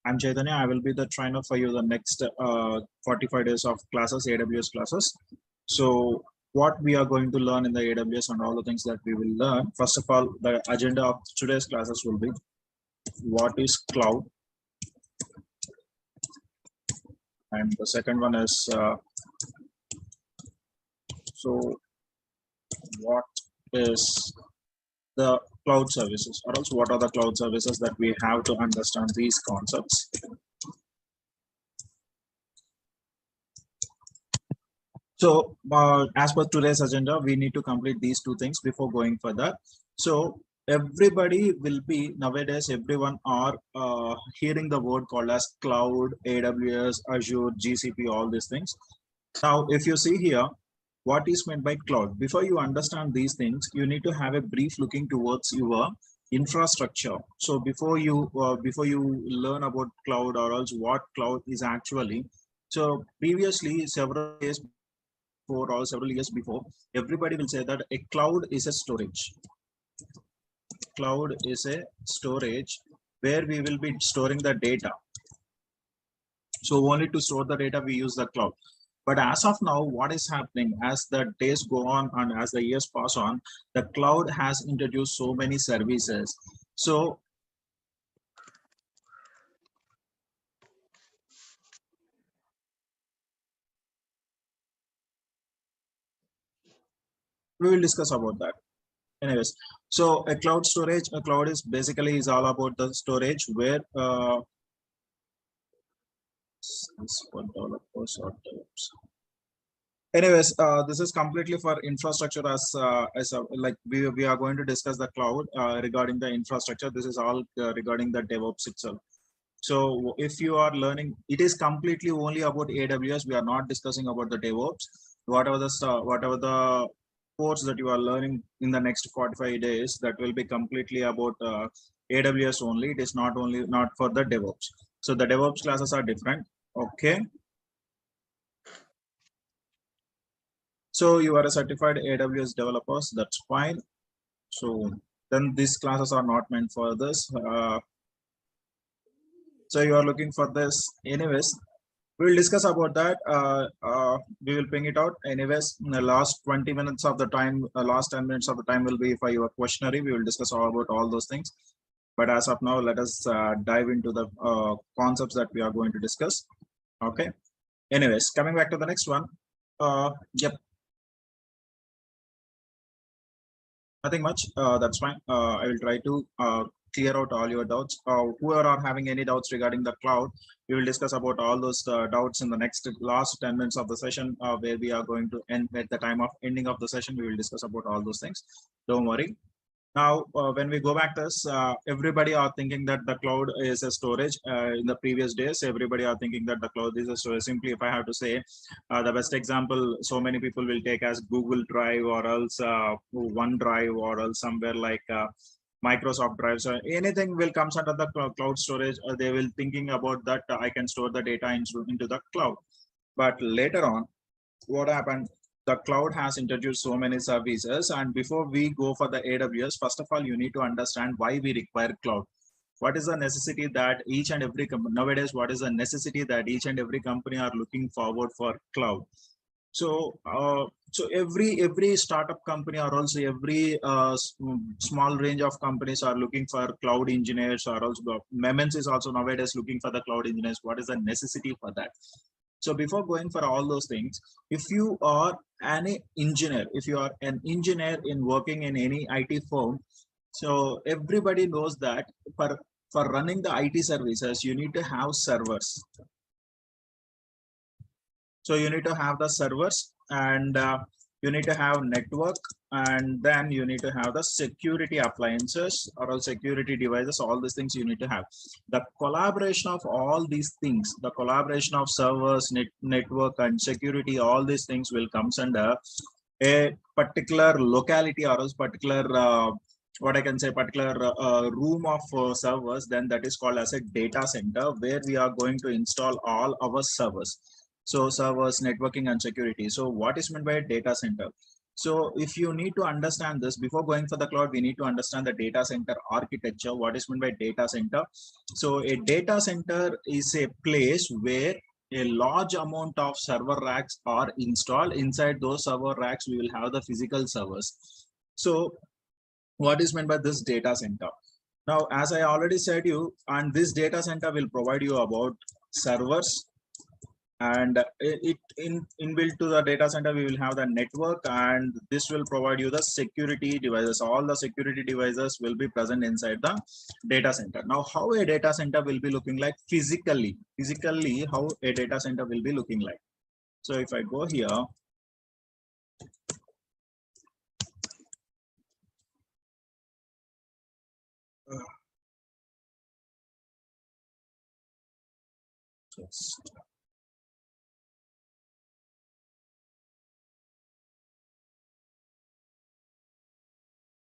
I'm Chaitanya. I will be the trainer for you the next 45 days of classes, AWS classes. So what we are going to learn in the AWS and all the things that we will learn. First of all, the agenda of today's classes will be what is cloud, and the second one is so what is the cloud services, or else what are the cloud services that we have to understand these concepts. So as per today's agenda, we need to complete these two things before going further. So everybody will be nowadays, everyone are hearing the word called as cloud, AWS, Azure, GCP, all these things. Now, if you see here, what is meant by cloud? Before you understand these things, you need to have a brief looking towards your infrastructure. So before you learn about cloud, or else what cloud is actually. So previously, several years before, everybody will say that a cloud is a storage. Cloud is a storage where we will be storing the data. So only to store the data, we use the cloud. But as of now, what is happening as the days go on and as the years pass on, the cloud has introduced so many services. So we will discuss about that. Anyways, so a cloud is basically is all about the storage where anyways, this is completely for infrastructure like we are going to discuss the cloud regarding the infrastructure. This is all regarding the DevOps itself. So if you are learning, it is completely only about AWS. We are not discussing about the DevOps. Whatever the course that you are learning in the next 45 days, that will be completely about AWS only. It is not for the DevOps. So the DevOps classes are different. Okay. So you are a certified AWS developers. That's fine. So then these classes are not meant for this. So you are looking for this. Anyways, we will discuss about that. We will ping it out. Anyways, in the last 20 minutes of the time, last 10 minutes of the time will be for your questionnaire. We will discuss all about all those things. But as of now, let us dive into the concepts that we are going to discuss. Okay. Anyways, coming back to the next one. Yep. Nothing much. That's fine. I will try to clear out all your doubts. Whoever are having any doubts regarding the cloud, we will discuss about all those doubts in the last 10 minutes of the session, where we are going to end at the time of ending of the session. We will discuss about all those things. Don't worry. Now, when we go back to this, everybody are thinking that the cloud is a storage. In the previous days, everybody are thinking that the cloud is a storage. Simply, if I have to say, the best example, so many people will take as Google Drive, or else OneDrive, or else somewhere like Microsoft Drive. So anything will comes under the cloud storage. They will thinking about that I can store the data into the cloud. But later on, what happened? The cloud has introduced so many services, and before we go for the AWS, first of all, you need to understand why we require cloud. What is the necessity that each and every company nowadays? What is the necessity that each and every company are looking forward for cloud? So, so every startup company, or also every small range of companies are looking for cloud engineers, or also Memens is also nowadays looking for the cloud engineers. What is the necessity for that? So before going for all those things, if you are an engineer, if you are an engineer in working in any IT firm, so everybody knows that for running the IT services, you need to have servers. So you need to have the servers, and you need to have network, and then you need to have the security appliances or all security devices. All these things you need to have. The collaboration of all these things, the collaboration of servers, network, and security, all these things will comes under a particular locality, or else particular what I can say, particular room of servers. Then that is called as a data center, where we are going to install all our servers. So servers, networking, and security. So what is meant by a data center? So if you need to understand this before going for the cloud, we need to understand the data center architecture. What is meant by data center? So a data center is a place where a large amount of server racks are installed. Inside those server racks, we will have the physical servers. So what is meant by this data center? Now, as I already said you, and this data center will provide you about servers, and it in inbuilt to the data center we will have the network, and this will provide you the security devices. All the security devices will be present inside the data center. Now, how a data center will be looking like physically how a data center will be looking like. So if I go here, yes.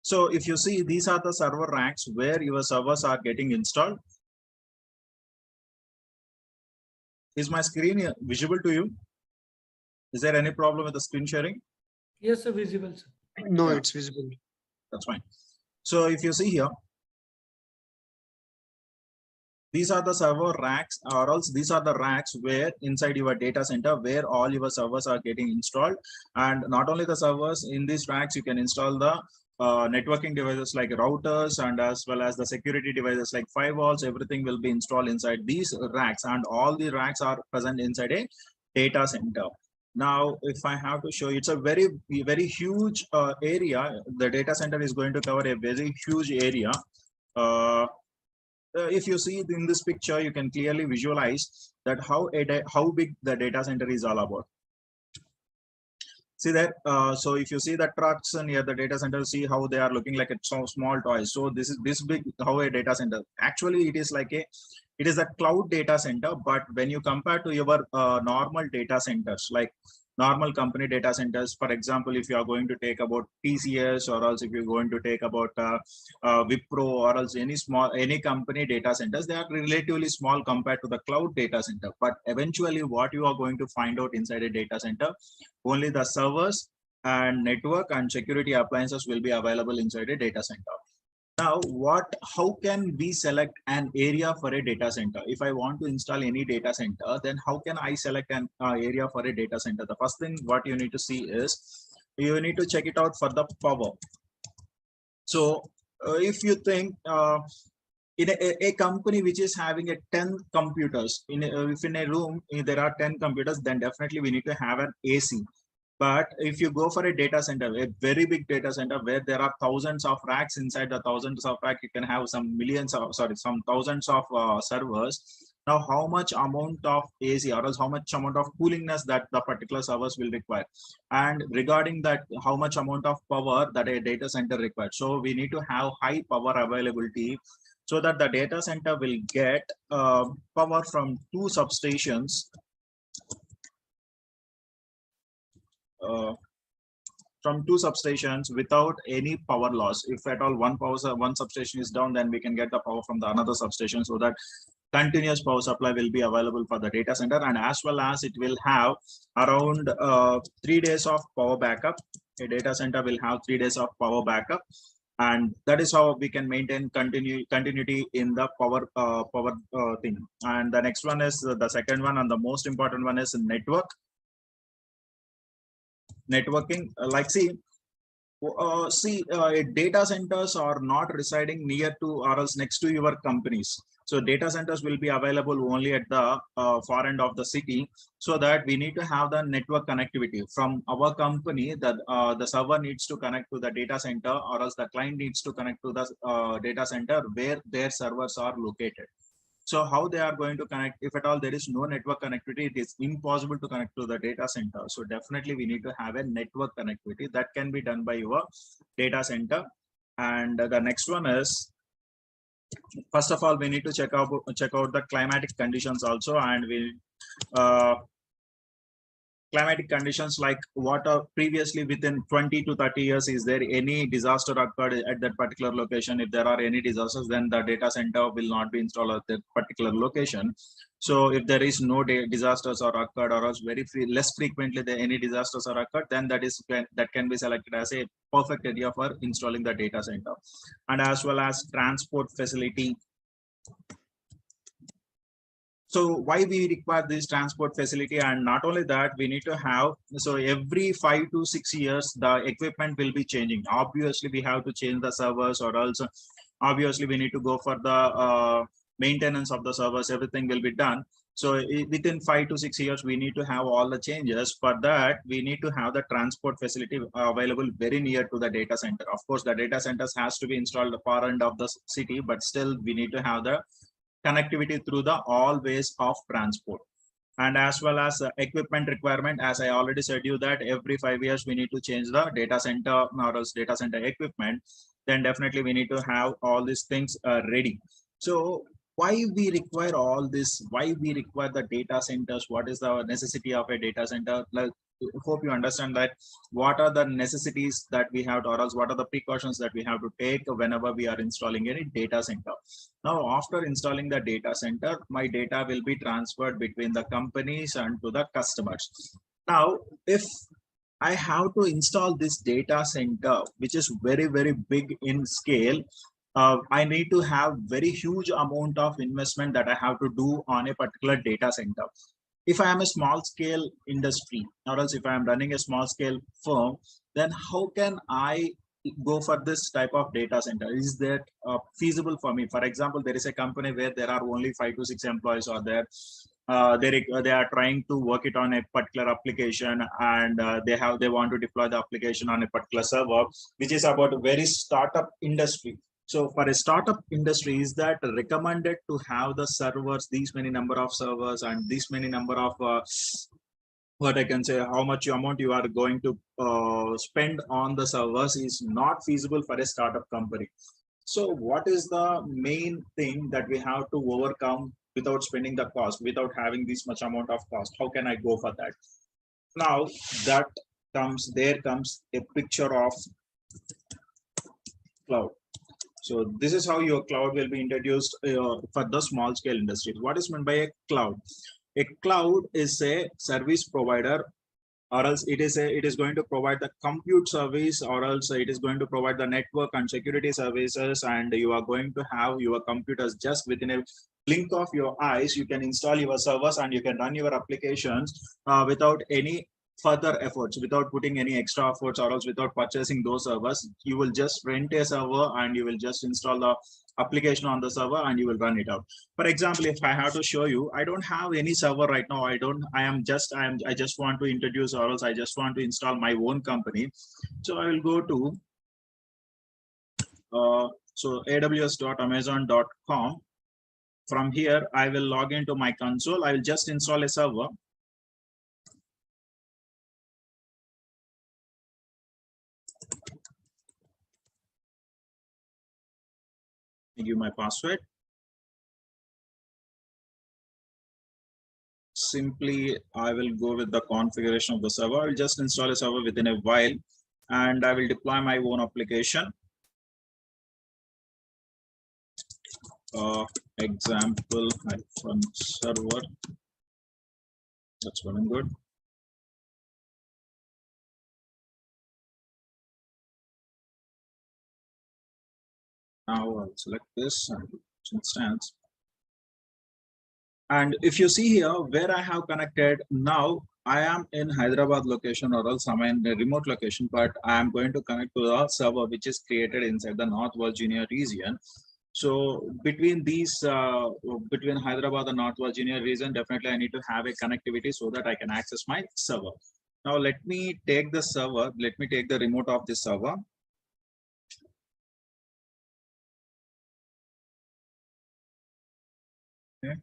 So if you see, these are the server racks where your servers are getting installed. Is my screen visible to you? Is there any problem with the screen sharing? Yes, sir, visible, sir. No, Yeah. it's visible. That's fine. So if you see here, these are the server racks, or else these are the racks where inside your data center where all your servers are getting installed. And not only the servers, in these racks you can install the networking devices like routers, and as well as the security devices like firewalls. Everything will be installed inside these racks, and all the racks are present inside a data center. Now, if I have to show you, it's a very huge area. The data center is going to cover a very huge area. If you see in this picture, you can clearly visualize that how big the data center is all about. See that. So if you see the trucks near the data center, see how they are looking like a small toys. So this is this big how a data center. Actually, it is like it is a cloud data center. But when you compare to your normal data centers, like normal company data centers, for example, if you are going to take about TCS, or else if you're going to take about Wipro, or else any company data centers, they are relatively small compared to the cloud data center. But eventually, what you are going to find out inside a data center, only the servers and network and security appliances will be available inside a data center. Now, how can we select an area for a data center? If I want to install any data center, then how can I select an area for a data center? The first thing what you need to see is you need to check it out for the power. So if you think in a company which is having a 10 computers, if in a room there are 10 computers, then definitely we need to have an AC. But if you go for a data center, a very big data center where there are thousands of racks, inside the thousands of racks, you can have some some thousands of servers. Now, how much amount of AC, or else how much amount of coolingness that the particular servers will require? And regarding that, how much amount of power that a data center requires? So we need to have high power availability so that the data center will get power from two substations. From two substations without any power loss. If at all one substation is down, then we can get the power from the another substation, so that continuous power supply will be available for the data center, and as well as it will have around 3 days of power backup. A data center will have 3 days of power backup, and that is how we can maintain continuity in the power thing. And the next one is the second one, and the most important one is networking. Like data centers are not residing near to or else next to your companies. So data centers will be available only at the far end of the city, so that we need to have the network connectivity from our company, that the server needs to connect to the data center, or else the client needs to connect to the data center where their servers are located. So how they are going to connect? If at all there is no network connectivity, it is impossible to connect to the data center. So definitely we need to have a network connectivity that can be done by your data center. And the next one is, first of all, we need to check out the climatic conditions also, and we climatic conditions like what are previously within 20 to 30 years, is there any disaster occurred at that particular location? If there are any disasters, then the data center will not be installed at that particular location. So if there is no disasters are occurred, or else less frequently any disasters are occurred, then that can be selected as a perfect area for installing the data center. And as well as transport facility. So why we require this transport facility? And not only that, we need to have, so every 5 to 6 years the equipment will be changing. Obviously we have to change the servers, or also obviously we need to go for the maintenance of the servers. Everything will be done. So within 5 to 6 years we need to have all the changes. For that we need to have the transport facility available very near to the data center. Of course the data centers has to be installed at the far end of the city, but still we need to have the connectivity through the all ways of transport. And as well as equipment requirement, as I already said you that every 5 years we need to change the data center or else data center equipment, then definitely we need to have all these things ready. So why we require all this? Why we require the data centers? What is the necessity of a data center? Like, hope you understand that what are the necessities that we have to, or else what are the precautions that we have to take whenever we are installing any data center. Now after installing the data center, my data will be transferred between the companies and to the customers. Now if I have to install this data center, which is very big in scale, I need to have very huge amount of investment that I have to do on a particular data center. If I am a small scale industry, or else if I am running a small scale firm, then how can I go for this type of data center? Is that feasible for me? For example, there is a company where there are only 5 to 6 employees are there. They are trying to work it on a particular application, and they want to deploy the application on a particular server, which is about a very startup industry. So for a startup industry, is that recommended to have the servers, these many number of servers and this many number of what I can say, how much amount you are going to spend on the servers is not feasible for a startup company. So what is the main thing that we have to overcome without spending the cost, without having this much amount of cost? How can I go for that? Now there comes a picture of cloud. So this is how your cloud will be introduced for the small scale industries. What is meant by a cloud? A cloud is a service provider, or else it is going to provide the compute service, or else it is going to provide the network and security services, and you are going to have your computers just within a blink of your eyes. You can install your servers and you can run your applications without any further efforts, without putting any extra efforts, or else without purchasing those servers. You will just rent a server and you will just install the application on the server and you will run it out. For example, if I have to show you, I don't have any server right now. I just want to introduce, or else I just want to install my own company. So I will go to aws.amazon.com. From here I will log into my console. I will just install a server. Give my password. Simply I will go with the configuration of the server. I will just install a server within a while, and I will deploy my own application. Example -server. That's well and good. Now I'll select this and instance. And if you see here where I have connected, now I am in Hyderabad location, or else I'm in a remote location, but I am going to connect to the server which is created inside the North Virginia region. So between between Hyderabad and North Virginia region, definitely I need to have a connectivity so that I can access my server. Now let me take the server, let me take the remote of this server. Okay.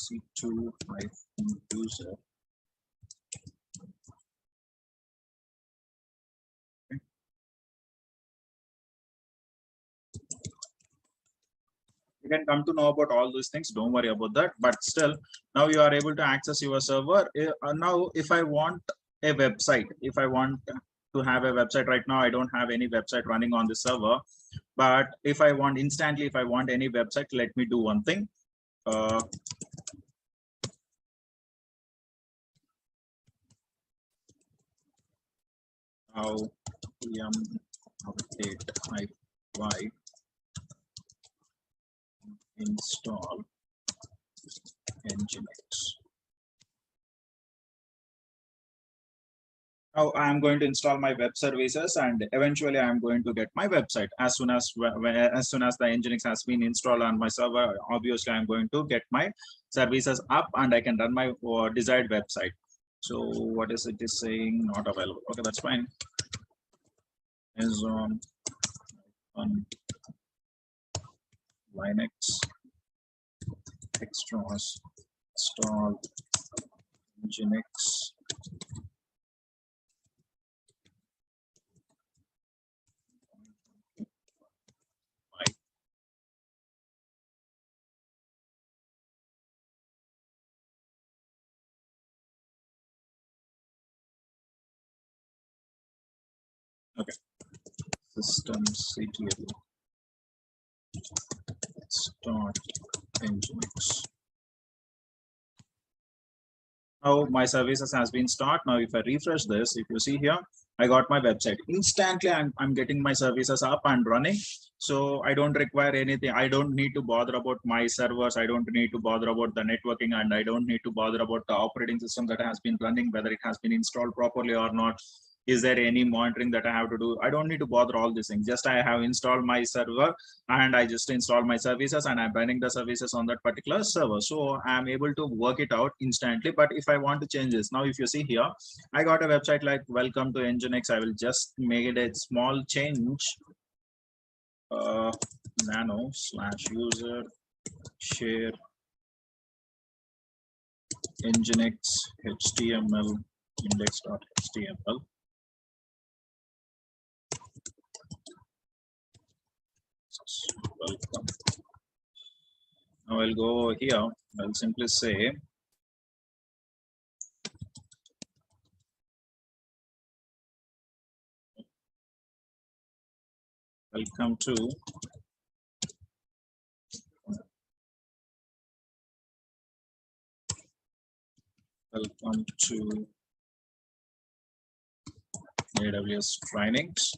C2 user. You can come to know about all those things. Don't worry about that. But still, now you are able to access your server. Now, if I want a website, if I want to have a website right now, I don't have any website running on the server. But if I want instantly, if I want any website, let me do one thing. How update y install Nginx. Now I'm going to install my web services, and eventually I'm going to get my website as soon as the Nginx has been installed on my server. Obviously, I'm going to get my services up, and I can run my desired website. So what is it is saying? Not available. Okay, that's fine. Is on Linux extras install Nginx. Okay, systemctl start Nginx. Now my services has been start. Now if I refresh this, if you see here, I got my website. Instantly I'm getting my services up and running. So I don't require anything. I don't need to bother about my servers. I don't need to bother about the networking, and I don't need to bother about the operating system that has been running, whether it has been installed properly or not. Is there any monitoring that I have to do? I don't need to bother all these things. Just I have installed my server, and I just install my services, and I'm running the services on that particular server. So I'm able to work it out instantly. But if I want to change this, now if you see here, I got a website like welcome to Nginx. I will just make it a small change. Nano/user share Nginx HTML index.html. Welcome. Now I'll go here. I'll simply say welcome to AWS trainings.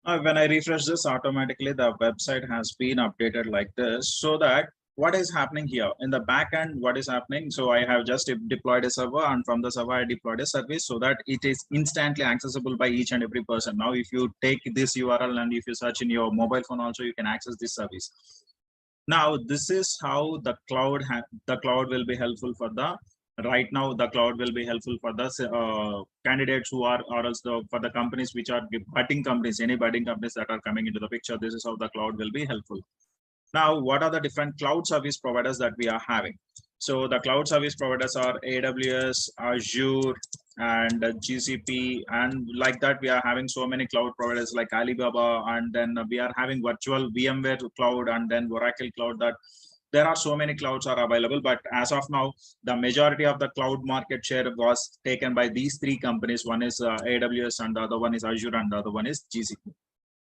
When I refresh this, automatically the website has been updated like this. So that what is happening here in the back end, what is happening? So I have just deployed a server, and from the server I deployed a service so that it is instantly accessible by each and every person. Now, if you take this URL and if you search in your mobile phone also, you can access this service. Now, this is how the cloud will be helpful for the right now. The cloud will be helpful for the candidates who are, or else for the companies which are budding companies, any budding companies that are coming into the picture. This is how the cloud will be helpful. Now, what are the different cloud service providers that we are having? So the cloud service providers are AWS, Azure, and GCP, and like that we are having so many cloud providers like Alibaba, and then we are having virtual VMware cloud, and then Oracle cloud. That there are so many clouds are available, but as of now, the majority of the cloud market share was taken by these three companies. One is AWS, and the other one is Azure, and the other one is GCP.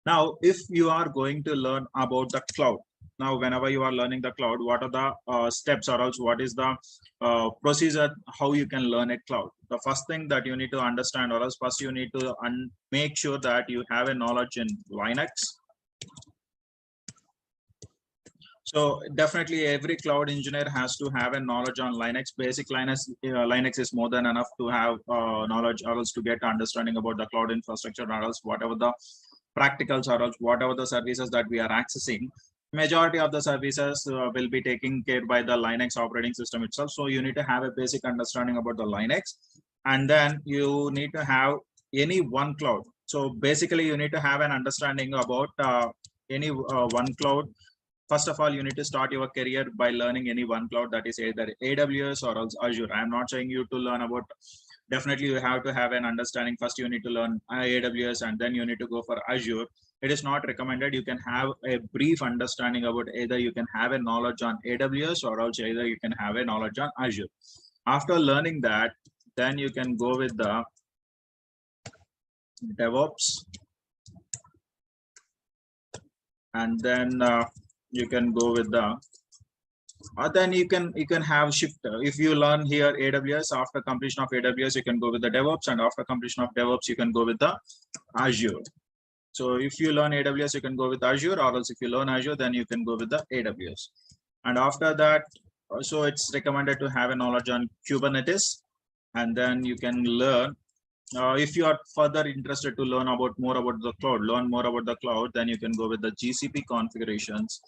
Now, if you are going to learn about the cloud, now whenever you are learning the cloud, what are the steps, or else what is the procedure, how you can learn a cloud? The first thing that you need to understand, or else first you need to make sure that you have a knowledge in Linux. So definitely every cloud engineer has to have a knowledge on Linux. Basic Linux is more than enough to have knowledge, or else to get understanding about the cloud infrastructure, or else whatever the practicals, or else whatever the services that we are accessing. Majority of the services will be taken care by the Linux operating system itself. So you need to have a basic understanding about the Linux, and then you need to have any one cloud. So basically you need to have an understanding about any one cloud. First of all, you need to start your career by learning any one cloud, that is either AWS or else Azure. I am not saying you to learn about definitely you have to have an understanding. First you need to learn AWS and then you need to go for Azure. It is not recommended. You can have a brief understanding about, either you can have a knowledge on AWS or also either you can have a knowledge on Azure. After learning that, then you can go with the DevOps, and then you can go with the then you can have shift. If you learn here AWS, after completion of AWS you can go with the DevOps, and after completion of DevOps you can go with the Azure. So if you learn AWS you can go with Azure, or else if you learn Azure then you can go with the AWS. And after that, so it's recommended to have a knowledge on Kubernetes, and then you can learn if you are further interested to learn more about the cloud, then you can go with the GCP configurations.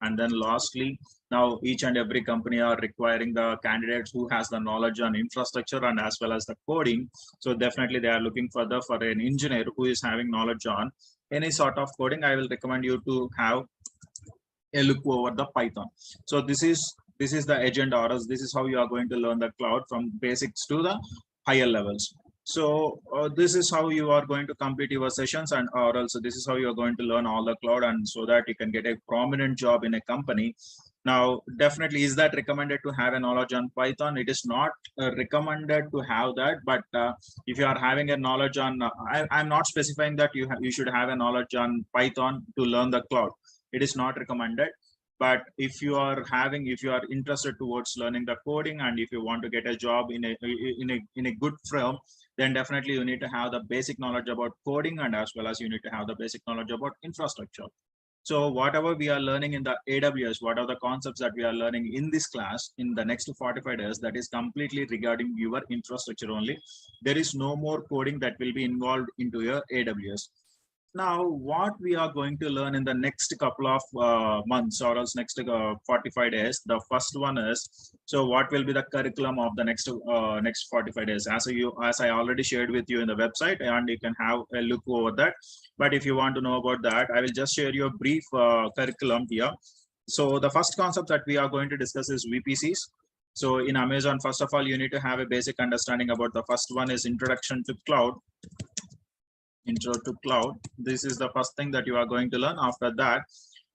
And then lastly, now each and every company are requiring the candidates who has the knowledge on infrastructure and as well as the coding. So definitely they are looking for an engineer who is having knowledge on any sort of coding. I will recommend you to have a look over the Python. So this is the agenda, or else this is how you are going to learn the cloud from basics to the higher levels. So this is how you are going to complete your sessions, and or also this is how you are going to learn all the cloud, and so that you can get a prominent job in a company. Now, definitely, is that recommended to have a knowledge on Python? It is not recommended to have that, but if you are having a knowledge on, I'm not specifying that you should have a knowledge on Python to learn the cloud. It is not recommended. But if you are interested towards learning the coding, and if you want to get a job in a good firm, then definitely you need to have the basic knowledge about coding, and as well as you need to have the basic knowledge about infrastructure. So whatever we are learning in the AWS, what are the concepts that we are learning in this class in the next 45 days, that is completely regarding your infrastructure only. There is no more coding that will be involved into your AWS. Now, what we are going to learn in the next couple of months, or else next 45 days, the first one is, so what will be the curriculum of the next 45 days? As I already shared with you in the website, and you can have a look over that. But if you want to know about that, I will just share you a brief curriculum here. So the first concept that we are going to discuss is VPCs. So in Amazon, first of all, you need to have a basic understanding about the first one is introduction to cloud. Intro to cloud. This is the first thing that you are going to learn. After that,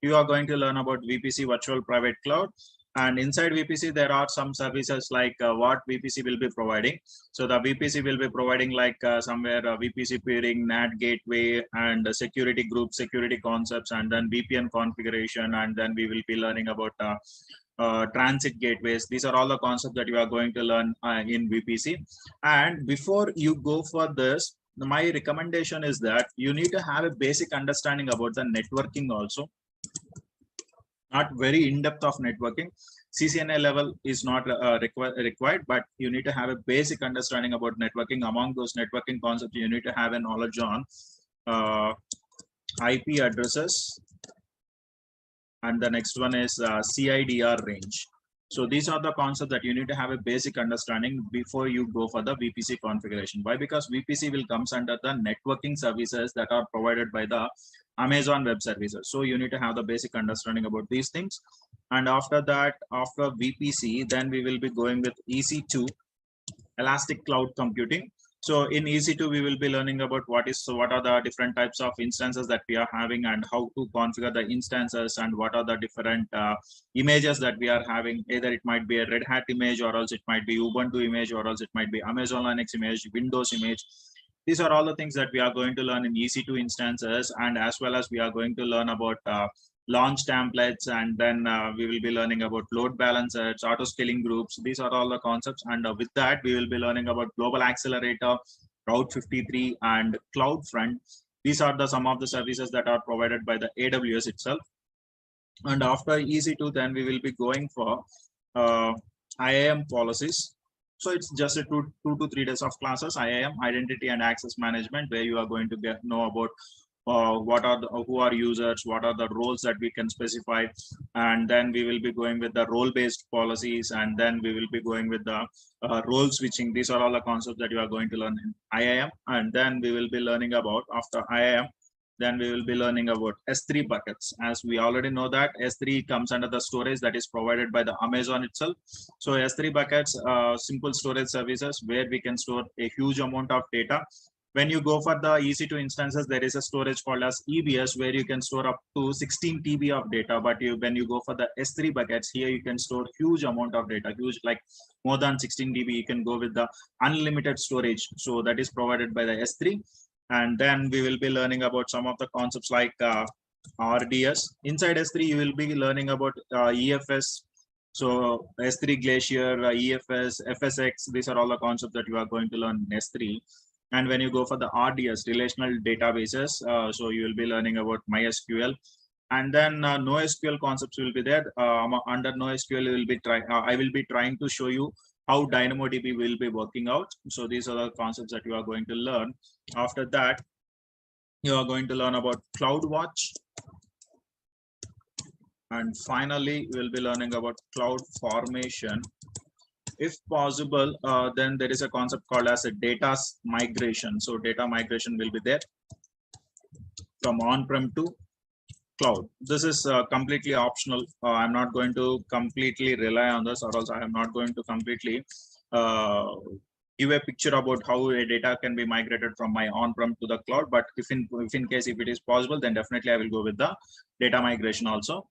you are going to learn about VPC, virtual private cloud. And inside VPC, there are some services like what VPC will be providing. So the VPC will be providing like somewhere VPC peering, NAT gateway, and security group, security concepts, and then VPN configuration. And then we will be learning about transit gateways. These are all the concepts that you are going to learn in VPC. And before you go for this, my recommendation is that you need to have a basic understanding about the networking also. Not very in-depth of networking. CCNA level is not required, but you need to have a basic understanding about networking. Among those networking concepts, you need to have a knowledge on IP addresses, and the next one is CIDR range. So these are the concepts that you need to have a basic understanding before you go for the VPC configuration. Why? Because VPC will comes under the networking services that are provided by the Amazon Web Services. So you need to have the basic understanding about these things. And after that, after VPC, then we will be going with EC2, Elastic Cloud Computing. So in EC2, we will be learning about what are the different types of instances that we are having, and how to configure the instances, and what are the different images that we are having. Either it might be a Red Hat image, or else it might be Ubuntu image, or else it might be Amazon Linux image, Windows image. These are all the things that we are going to learn in EC2 instances, and as well as we are going to learn about launch templates, and then we will be learning about load balancers, auto scaling groups. These are all the concepts, and with that we will be learning about global accelerator, Route 53, and CloudFront. These are some of the services that are provided by the AWS itself. And after EC2, then we will be going for IAM policies. So it's just a 2 to 3 days of classes. IAM, identity and access management, where you are going to know about who are users, what are the roles that we can specify, and then we will be going with the role-based policies, and then we will be going with the role switching. These are all the concepts that you are going to learn in IAM. And then we will be learning about, after IAM, Then we will be learning about S3 buckets. As we already know that S3 comes under the storage that is provided by the Amazon itself. So S3 buckets, simple storage services where we can store a huge amount of data. When you go for the EC2 instances, there is a storage called as EBS where you can store up to 16 TB of data. But when you go for the S3 buckets, here you can store huge amount of data, huge, like more than 16 TB. You can go with the unlimited storage. So that is provided by the S3. And then we will be learning about some of the concepts like RDS. Inside S3, you will be learning about EFS. So S3 Glacier, EFS, FSX, these are all the concepts that you are going to learn in S3. And when you go for the RDS, relational databases, so you will be learning about MySQL. And then NoSQL concepts will be there. Under NoSQL, I will be trying to show you how DynamoDB will be working out. So these are the concepts that you are going to learn. After that, you are going to learn about CloudWatch. And finally, we will be learning about cloud formation. If possible, then there is a concept called as a data migration. So data migration will be there from on-prem to cloud. This is completely optional. I'm not going to completely rely on this, or else I am not going to completely give a picture about how a data can be migrated from my on-prem to the cloud. But if in case if it is possible, then definitely I will go with the data migration also.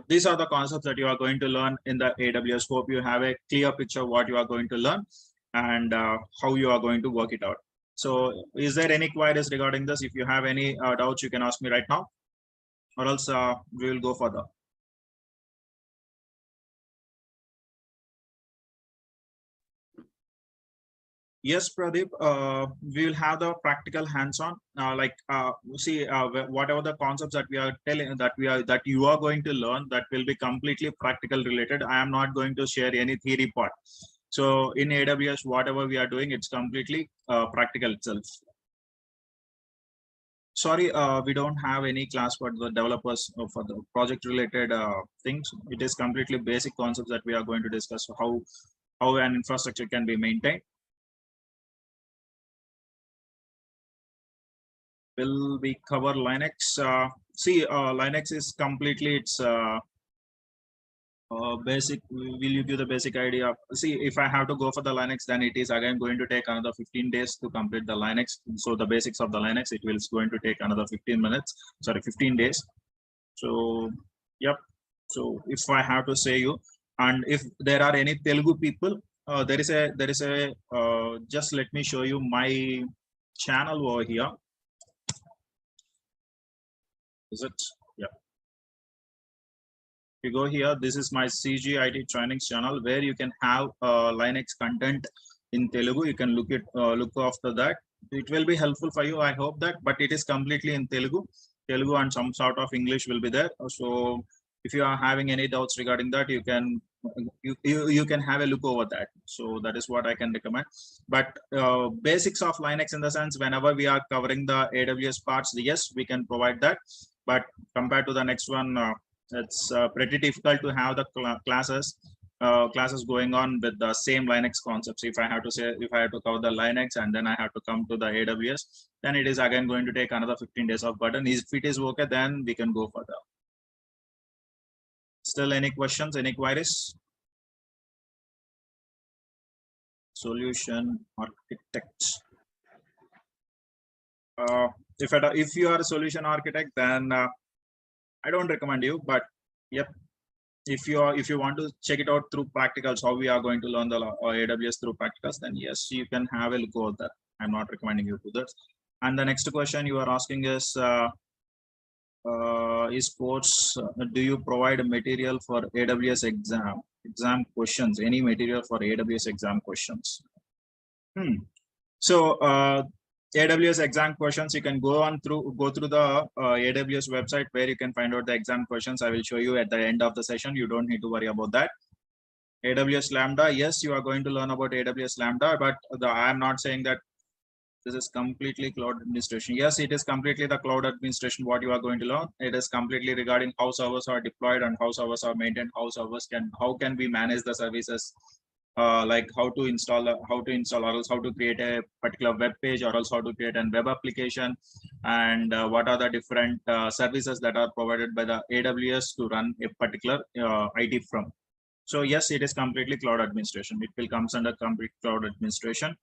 These are the concepts that you are going to learn in the AWS. Hope you have a clear picture of what you are going to learn and how you are going to work it out. So is there any queries regarding this? If you have any doubts, you can ask me right now, or else we will go further. Yes, Pradeep, we will have the practical hands-on, whatever the concepts that we are telling that you are going to learn, that will be completely practical related. I am not going to share any theory part. So in AWS, whatever we are doing, it's completely practical itself. Sorry, we don't have any class for the developers for the project related things. It is completely basic concepts that we are going to discuss how an infrastructure can be maintained. Will we cover Linux? Linux is completely basic. Will you give the basic idea? See, if I have to go for the Linux, then it is again going to take another 15 days to complete the Linux. So the basics of the Linux, it will going to take another 15 days. So, yep. So if I have to say you, and if there are any Telugu people, there is a just let me show you my channel over here. Is it? Yeah. You go here, this is my CGIT trainings channel where you can have Linux content in Telugu. You can look after that. It will be helpful for you, I hope that, but it is completely in Telugu and some sort of English will be there. So if you are having any doubts regarding that, you can have a look over that. So that is what I can recommend. But basics of Linux, in the sense, whenever we are covering the AWS parts, yes, we can provide that. But compared to the next one, it's pretty difficult to have the classes going on with the same Linux concepts. If I have to cover the Linux and then I have to come to the AWS, then it is again going to take another 15 days of burden. If it is okay, then we can go further. Still any questions, any queries? Solution architect. If you are a solution architect, then I don't recommend you, but yep, if you want to check it out through practicals, how we are going to learn the AWS through practicals, then yes, you can have a look over that. I'm not recommending you to that. And the next question you are asking is sports. Do you provide material for AWS exam questions? Any material for AWS exam questions? So AWS exam questions, you can go through the AWS website where you can find out the exam questions. I will show you at the end of the session. You don't need to worry about that. AWS Lambda, yes, you are going to learn about AWS Lambda, but I am not saying that this is completely cloud administration. Yes, it is completely the cloud administration what you are going to learn. It is completely regarding how servers are deployed and how servers are maintained, how can we manage the services. like how to install, or else how to create a particular web page, or else how to create a web application, and what are the different services that are provided by the AWS to run a particular IT firm. So yes, it is completely cloud administration. It will comes under complete cloud administration.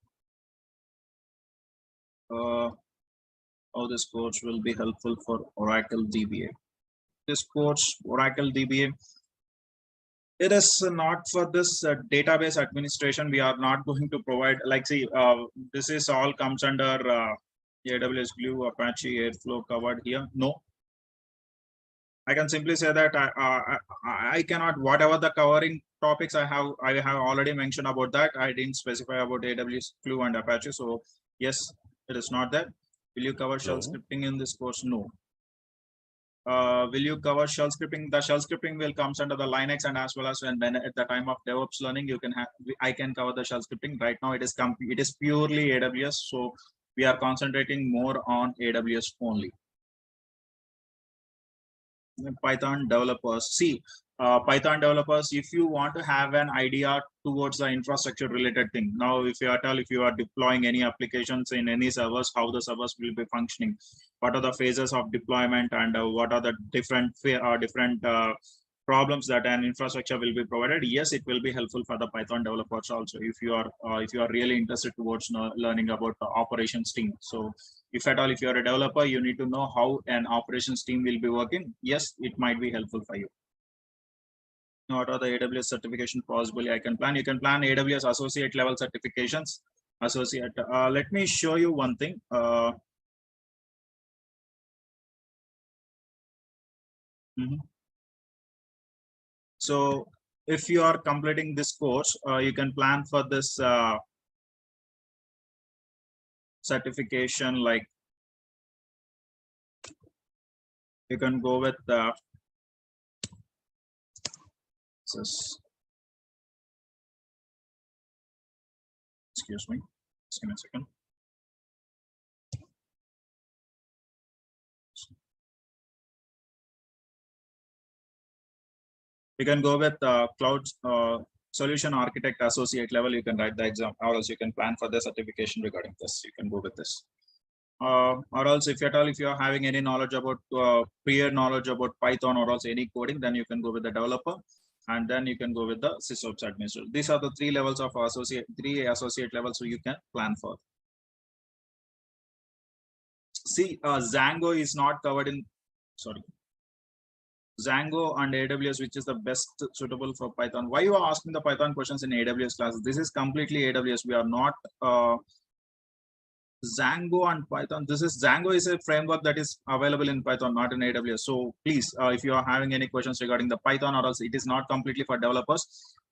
How this course will be helpful for Oracle DBA. This course, Oracle DBA, it is not for this database administration. We are not going to provide, like, see, this is all comes under AWS Glue, Apache, Airflow covered here. No, I can simply say that I cannot, whatever the covering topics I have already mentioned about that. I didn't specify about AWS Glue and Apache. So yes, it is not that. Will you cover shell scripting in this course? No. Will you cover shell scripting? The shell scripting will comes under the Linux, and as well as when at the time of DevOps learning, you can have, I can cover the shell scripting. Right now, it is purely AWS, so we are concentrating more on AWS only. Python developers, see, Python developers, if you want to have an idea towards the infrastructure related thing, now if you are deploying any applications in any servers, how the servers will be functioning, what are the phases of deployment, and what are the different problems that an infrastructure will be provided, yes, it will be helpful for the Python developers also, if you are really interested towards learning about the operations team. So if at all, if you're a developer, you need to know how an operations team will be working. Yes, it might be helpful for you. What are the AWS certification possibly I can plan? You can plan AWS associate level certifications. Associate. Let me show you one thing. So if you are completing this course, you can plan for this certification, like you can go with excuse me, just give me a second. You can go with cloud solution architect associate level. You can write the exam, or else you can plan for the certification regarding this. You can go with this. Or else, if at all, if you are having any knowledge about prior knowledge about Python or else any coding, then you can go with the developer, and then you can go with the sysops administrator. These are the three levels of three associate levels, so you can plan for. See, Django is not covered in, sorry, Django and AWS, which is the best suitable for Python. Why you are asking the Python questions in AWS classes? This is completely AWS. We are not Django and Python. Django is a framework that is available in Python, not in AWS. So please, if you are having any questions regarding the Python, or else it is not completely for developers.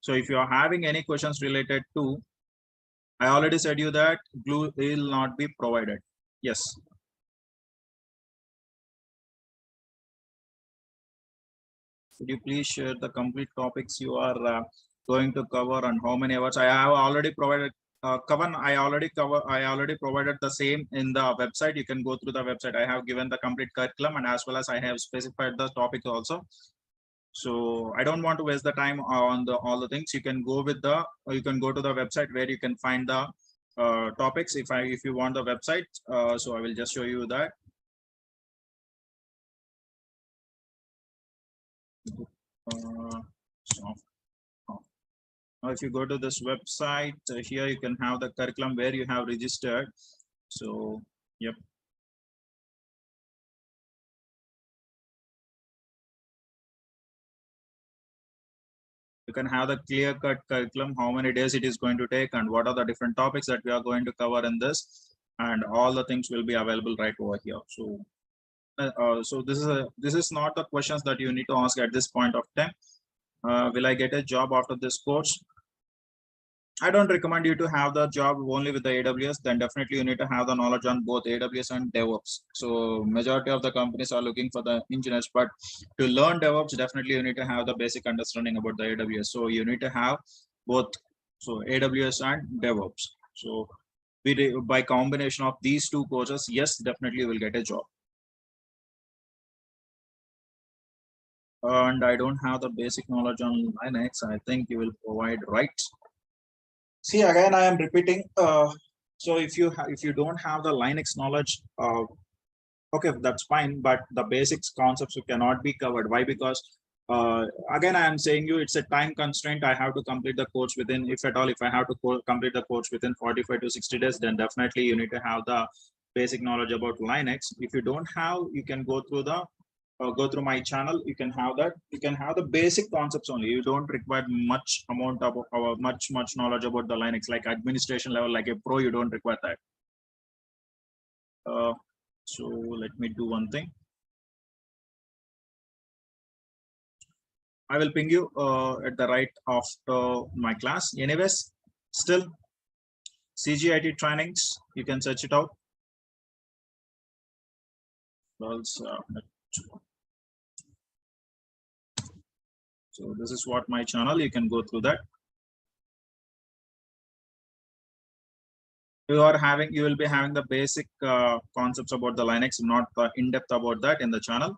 So if you are having any questions related to, I already said you that Glue will not be provided. Yes. Could you please share the complete topics you are going to cover and how many hours? I have already provided Kavan, I already provided the same in the website. You can go through the website. I have given the complete curriculum, and as well as I have specified the topic also. So I don't want to waste the time on all the things. You can go with the, you can go to the website where you can find the topics. If you want the website, so I will just show you that. Now, if you go to this website, here you can have the curriculum where you have registered. So, yep. You can have the clear-cut curriculum, how many days it is going to take, and what are the different topics that we are going to cover in this, and all the things will be available right over here. So, so this is not the questions that you need to ask at this point of time. Will I get a job after this course? I don't recommend you to have the job only with the AWS. Then definitely you need to have the knowledge on both AWS and DevOps. So majority of the companies are looking for the engineers, but to learn DevOps, definitely you need to have the basic understanding about the AWS. So you need to have both, so AWS and DevOps. So by combination of these two courses, yes, definitely you will get a job. And I don't have the basic knowledge on Linux. I think you will provide, right? See, again, I am repeating. So if you don't have the Linux knowledge, okay, that's fine. But the basics concepts you cannot be covered. Why? Because again, I am saying you it's a time constraint. I have to complete the course within, if at all, if I have to complete the course within 45 to 60 days, then definitely you need to have the basic knowledge about Linux. If you don't have, you can go through my channel. You can have that. You can have the basic concepts only. You don't require much amount of much knowledge about the Linux, like administration level, like a pro. You don't require that. So let me do one thing. I will ping you at the right of my class. Anyways, still CGIT trainings. You can search it out. So this is what my channel. You can go through that. You will be having the basic concepts about the Linux, not in depth about that in the channel.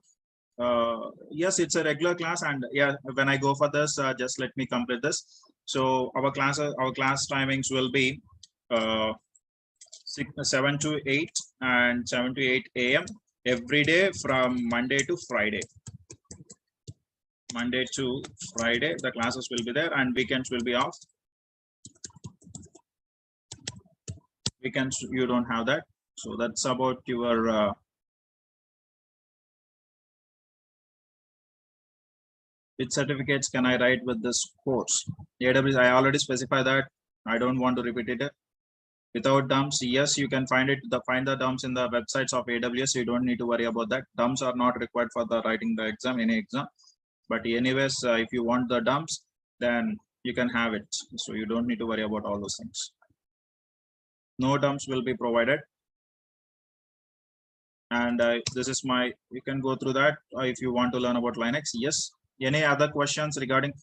Yes, it's a regular class, and yeah, when I go for this, just let me complete this. So our class timings will be 7 to 8 and 7 to 8 a.m. every day from Monday to Friday. Monday to Friday, the classes will be there, and weekends will be off. Weekends you don't have that. So that's about your which certificates can I write with this course? AWS, I already specify that. I don't want to repeat it. Without dumps, yes, you can find the dumps in the websites of AWS. You don't need to worry about that. Dumps are not required for the writing the exam, any exam. But anyways, if you want the dumps, then you can have it. So you don't need to worry about all those things. No dumps will be provided. And this is you can go through that if you want to learn about Linux. Yes. Any other questions regarding?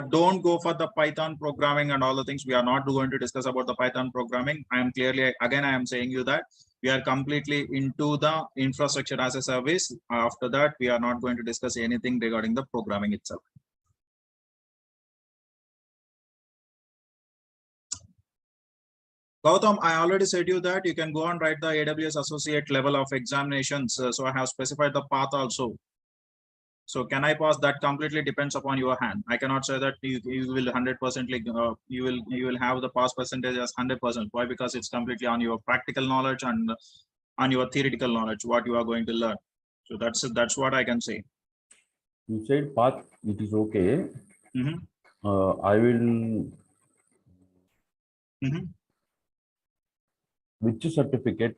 Don't go for the Python programming and all the things. We are not going to discuss about the Python programming. I am clearly, again, I am saying you that we are completely into the infrastructure as a service. After that, we are not going to discuss anything regarding the programming itself. Gautam, I already said you that you can go and write the AWS associate level of examinations. So I have specified the path also. So can I pass? That completely depends upon your hand. I cannot say that you will 100% you will have the pass percentage as 100%. Why? Because it's completely on your practical knowledge and on your theoretical knowledge what you are going to learn. So that's what I can say. You said path, it is okay. I will. Which certificate?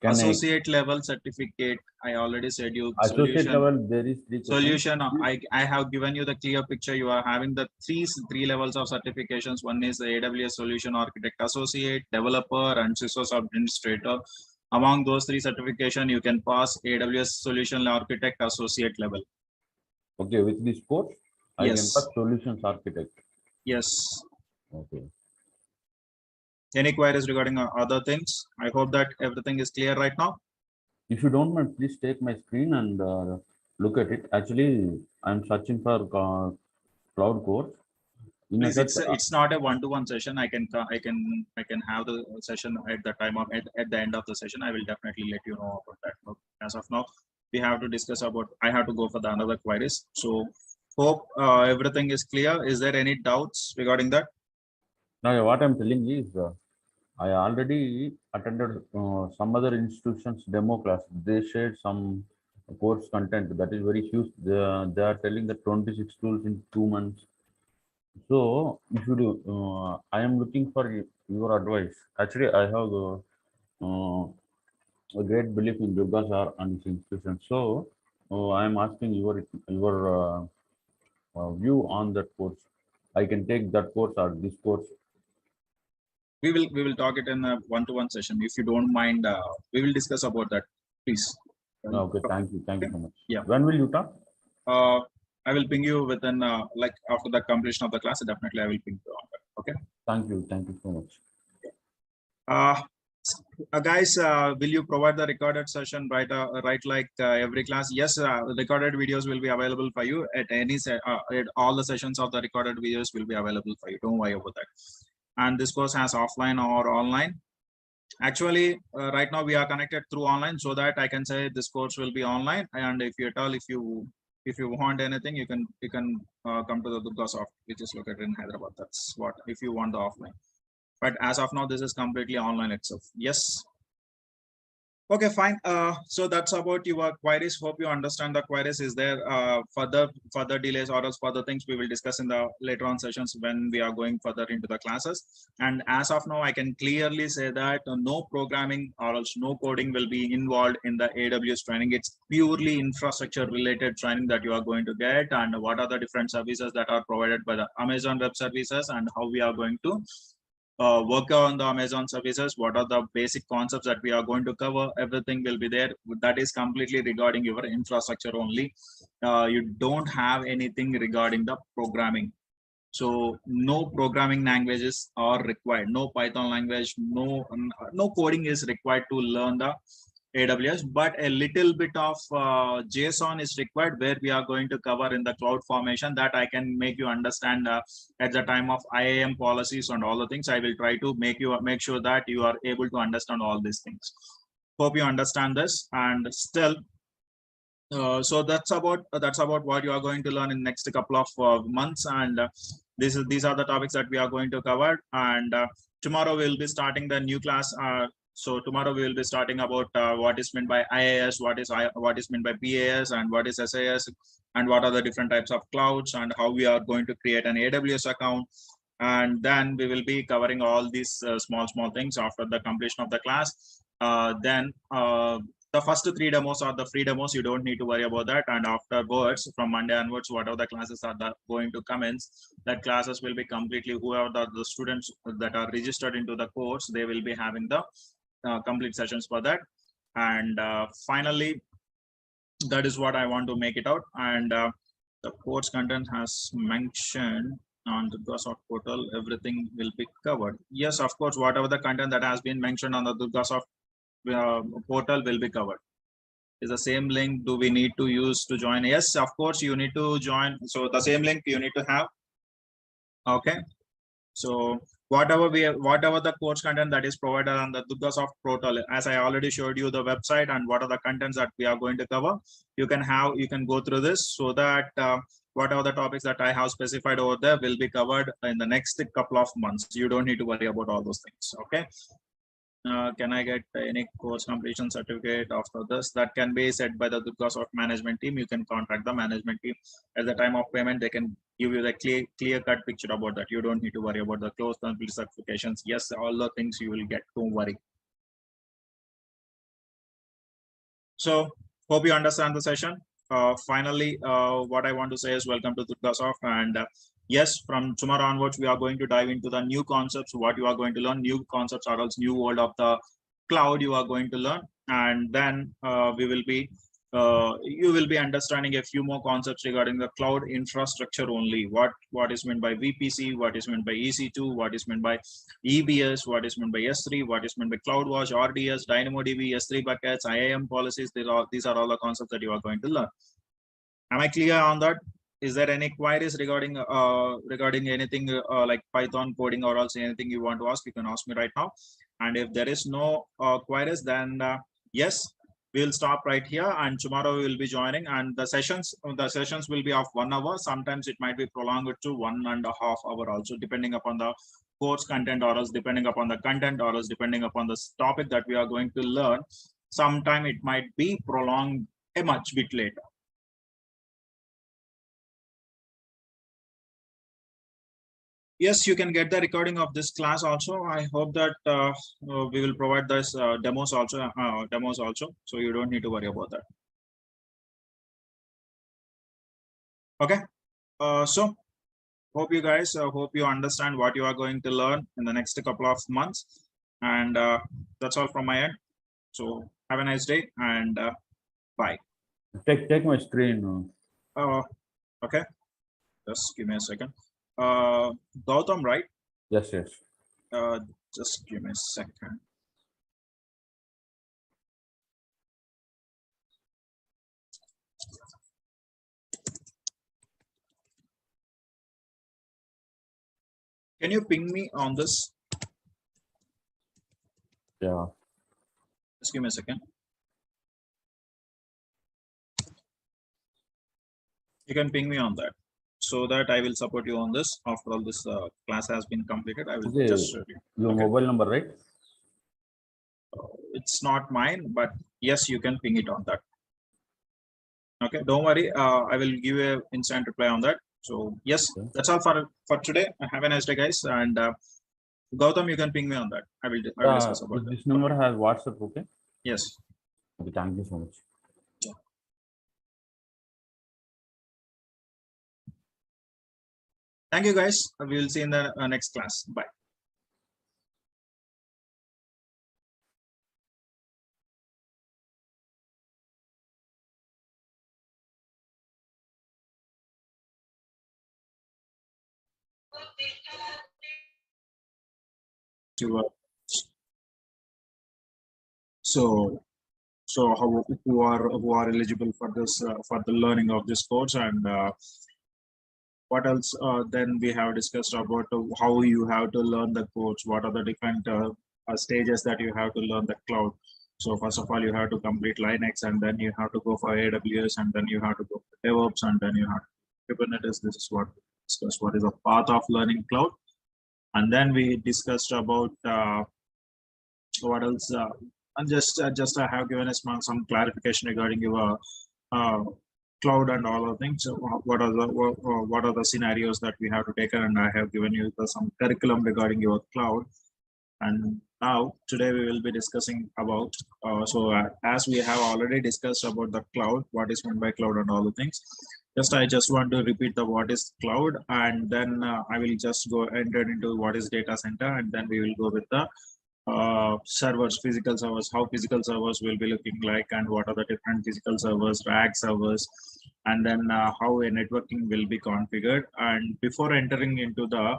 Associate level certificate. I already said you. Associate level, there is solution. I have given you the clear picture. You are having the three levels of certifications. One is the AWS Solution Architect Associate, Developer, and SysOS Administrator. Among those three certification, you can pass AWS Solution Architect Associate level. Okay, with this course, I can pass Solutions Architect. Yes. Okay. Any queries regarding other things? I hope that everything is clear right now. If you don't mind, please take my screen and look at it. Actually, I'm searching for cloud course. Please, it's not a one-to-one session. I can have the session at the time of at the end of the session. I will definitely let you know about that. But as of now, we have to discuss about. I have to go for the another queries. So hope everything is clear. Is there any doubts regarding that? Now, what I'm telling is, I already attended some other institutions demo class. They shared some course content that is very huge. They are telling that 26 tools in 2 months. So, if you do, I am looking for your advice. Actually, I have a great belief in Durga Sir and his institution. So, I am asking your view on that course. I can take that course or this course. We will talk it in a one-to-one session. If you don't mind, we will discuss about that, please. Okay, thank you so much. Yeah. When will you talk? I will ping you within like after the completion of the class. Definitely, I will ping you on that. Okay. Thank you so much. Guys, will you provide the recorded session right like every class? Yes, recorded videos will be available for you at any at all the sessions of the recorded videos will be available for you. Don't worry about that. and this course has offline or online. Actually, right now we are connected through online, so that I can say this course will be online. And if you at all, if you want anything, you can come to the Durga Soft, which is located in Hyderabad. That's what if you want the offline. But as of now, this is completely online itself. Yes. Okay, fine. So that's about your queries. Hope you understand the queries. Is there further delays or else further things we will discuss in the later on sessions when we are going further into the classes. And as of now, I can clearly say that no programming or else no coding will be involved in the AWS training. It's purely infrastructure related training that you are going to get, and what are the different services that are provided by the Amazon Web Services, and how we are going to work on the Amazon services, what are the basic concepts that we are going to cover, everything will be there. That is completely regarding your infrastructure only. You don't have anything regarding the programming. So no programming languages are required, no Python language, no coding is required to learn the AWS, but a little bit of JSON is required, where we are going to cover in the cloud formation, that I can make you understand at the time of IAM policies and all the things. I will try to make sure that you are able to understand all these things. Hope you understand this. And still, so that's about what you are going to learn in next couple of months. And these are the topics that we are going to cover. And tomorrow we'll be starting the new class. So tomorrow we will be starting about what is meant by IaaS, what is meant by PaaS, and what is SAS, and what are the different types of clouds, and how we are going to create an AWS account. And then we will be covering all these small things after the completion of the class. Then the first 3 demos are the free demos. You don't need to worry about that. And afterwards, from Monday onwards, whatever the classes are going to commence, that classes will be completely, whoever the students that are registered into the course, they will be having the complete sessions for that. And finally, that is what I want to make it out. And the course content has mentioned on the Durgasoft portal, everything will be covered. Yes, of course, whatever the content that has been mentioned on the Durgasoft portal will be covered. Is the same link do we need to use to join? Yes, of course you need to join. So the same link you need to have. Okay, so whatever the course content that is provided on the Durgasoft portal, as I already showed you the website and what are the contents that we are going to cover, you can go through this, so that whatever the topics that I have specified over there will be covered in the next couple of months. You don't need to worry about all those things. Okay. Can I get any course completion certificate after this? That can be said by the Durgasoft management team. You can contact the management team at the time of payment. They can give you the clear cut picture about that. You don't need to worry about the course complete certifications. Yes, all the things you will get. Don't worry. So hope you understand the session. Finally, what I want to say is welcome to Durgasoft. And yes, from tomorrow onwards, we are going to dive into the new concepts, what you are going to learn, new concepts or else new world of the cloud you are going to learn. And then you will be understanding a few more concepts regarding the cloud infrastructure only. What is meant by VPC, what is meant by EC2, what is meant by EBS, what is meant by S3, what is meant by CloudWatch, RDS, DynamoDB, S3 buckets, IAM policies. These are all the concepts that you are going to learn. Am I clear on that? Is there any queries regarding anything like Python coding or else anything you want to ask? You can ask me right now. And if there is no queries, then yes, we'll stop right here. And tomorrow we will be joining. And the sessions will be of 1 hour. Sometimes it might be prolonged to 1.5 hours also, depending upon the course content or else depending upon the content or else depending upon the topic that we are going to learn. Sometime it might be prolonged a much bit later. Yes, you can get the recording of this class also. I hope that we will provide this demos also, so you don't need to worry about that. Okay, so hope you guys hope you understand what you are going to learn in the next couple of months. And that's all from my end. So have a nice day and bye. Take my screen. Okay, just give me a second. Gautam, right? Yes. Just give me a second. Can you ping me on this? Yeah. Just give me a second. You can ping me on that so that I will support you on this. After all this class has been completed, I will Okay. just Your okay. mobile number, right? It's not mine, but yes, you can ping it on that. Okay, don't worry. I will give you an instant reply on that. So yes, Okay. that's all for today. Have a nice day, guys. And Gautam, you can ping me on that. I will discuss about that. This number has WhatsApp, okay? Yes. Okay, thank you so much. Thank you, guys. We will see you in the next class. Bye. So who are eligible for this for the learning of this course, and what else then we have discussed about how you have to learn the course, what are the different stages that you have to learn the cloud. So first of all, you have to complete Linux, and then you have to go for AWS, and then you have to go for DevOps, and then you have Kubernetes. This is what we discussed, what is a path of learning cloud. And then we discussed about what else and just I have given us some clarification regarding your uh, cloud and all of things. So what are the scenarios that we have to take, and I have given you some curriculum regarding your cloud. And now today we will be discussing about as we have already discussed about the cloud, what is meant by cloud and all the things. I just want to repeat the what is cloud, and then I will just go enter into what is data center, and then we will go with the servers, physical servers, how physical servers will be looking like, and what are the different physical servers, rack servers, and then how a networking will be configured. And before entering into the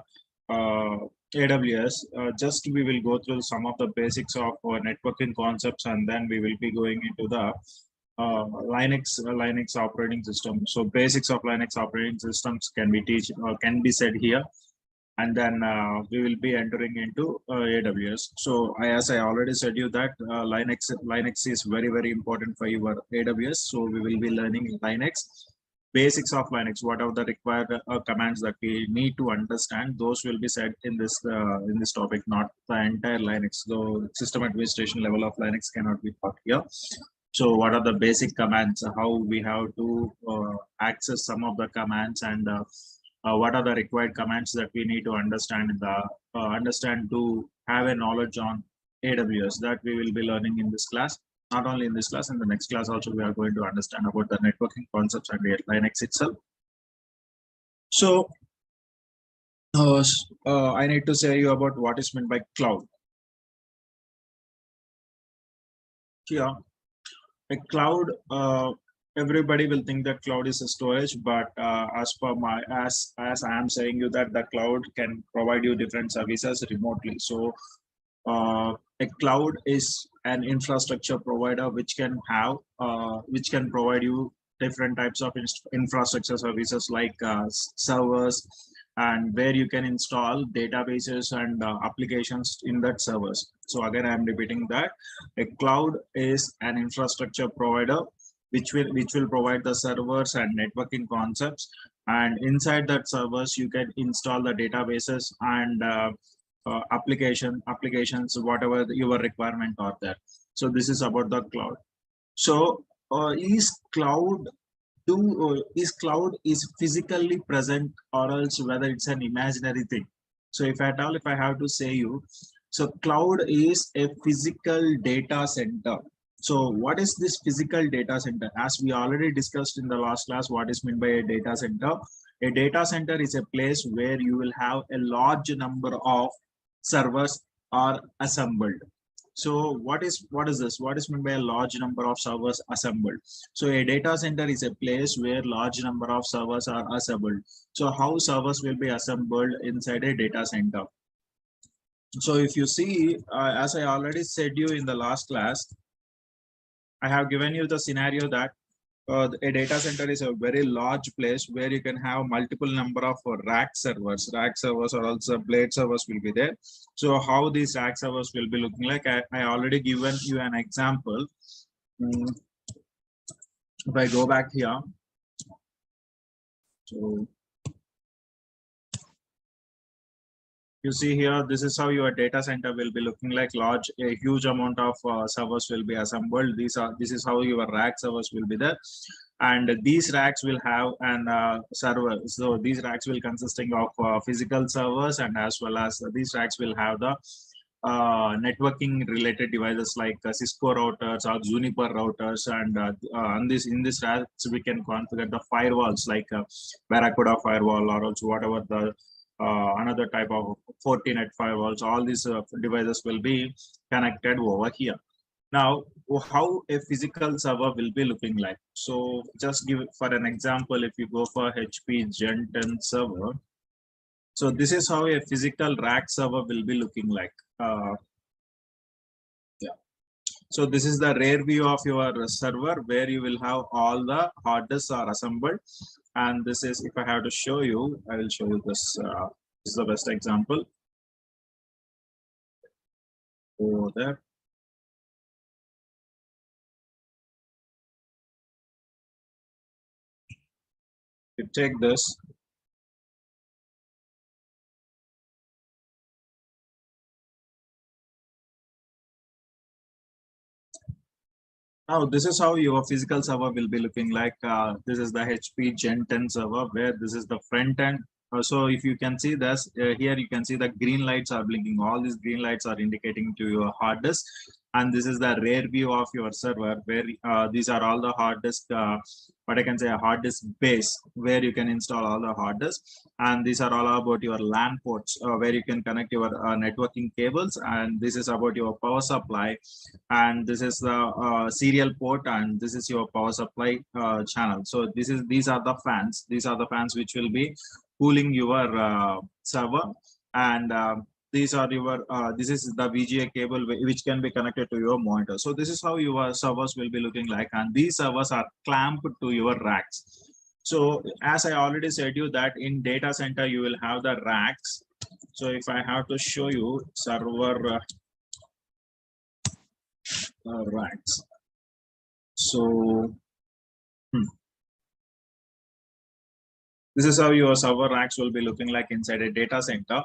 AWS, just we will go through some of the basics of networking concepts, and then we will be going into the Linux operating system. So basics of Linux operating systems can be said here, and then we will be entering into AWS. So as I already said you that Linux is very important for your AWS. So we will be learning Linux, basics of Linux, what are the required commands that we need to understand. Those will be said in this topic, not the entire Linux. So system administration level of Linux cannot be taught here. So what are the basic commands, how we have to access some of the commands, and what are the required commands that we need to understand to have a knowledge on AWS, that we will be learning in this class. Not only in this class, in the next class also we are going to understand about the networking concepts and Linux itself. So I need to say you about what is meant by cloud. Yeah, a cloud, everybody will think that cloud is a storage, but as I am saying you that the cloud can provide you different services remotely. So a cloud is an infrastructure provider which can provide you different types of infrastructure services, like servers, and where you can install databases and applications in that servers. So again, I am repeating that a cloud is an infrastructure provider which will provide the servers and networking concepts, and inside that servers you can install the databases and applications, whatever your requirement are there. So this is about the cloud. So is cloud is physically present, or else whether it's an imaginary thing? So if I have to say you, so cloud is a physical data center. So what is this physical data center? As we already discussed in the last class, what is meant by a data center? A data center is a place where you will have a large number of servers are assembled. So what is this? What is meant by a large number of servers assembled? So a data center is a place where large number of servers are assembled. So how servers will be assembled inside a data center? So if you see, as I already said you in the last class, I have given you the scenario that A data center is a very large place where you can have multiple number of rack servers. Rack servers or also blade servers will be there. So how these rack servers will be looking like, I already given you an example. If I go back here, so you see here, this is how your data center will be looking like. A huge amount of servers will be assembled. This is how your rack servers will be there, and these racks will have an server. So these racks will consisting of physical servers, and as well as these racks will have the networking related devices like Cisco routers or Juniper routers, and in this racks we can configure the firewalls like Barracuda firewall or also whatever the another type of Fortinet firewalls. All these devices will be connected over here. Now, how a physical server will be looking like. So just give for an example, if you go for HP Gen 10 server, so this is how a physical rack server will be looking like. Yeah. So this is the rear view of your server where you will have all the hard disks are assembled. And this is, if I have to show you, I will show you this. This is the best example. Over there. You take this. Now, this is how your physical server will be looking like. This is the HP Gen 10 server where this is the front end. So if you can see this, here you can see the green lights are blinking. All these green lights are indicating to your hard disk. And this is the rear view of your server where these are all the hard disk, what I can say a hard disk base where you can install all the hard disks. And these are all about your LAN ports where you can connect your networking cables. And this is about your power supply. And this is the serial port, and this is your power supply channel. So these are the fans. These are the fans which will be cooling your server, and these are your this is the VGA cable which can be connected to your monitor. So this is how your servers will be looking like, and these servers are clamped to your racks. So as I already said you that in data center you will have the racks. So if I have to show you server racks, so this is how your server racks will be looking like inside a data center.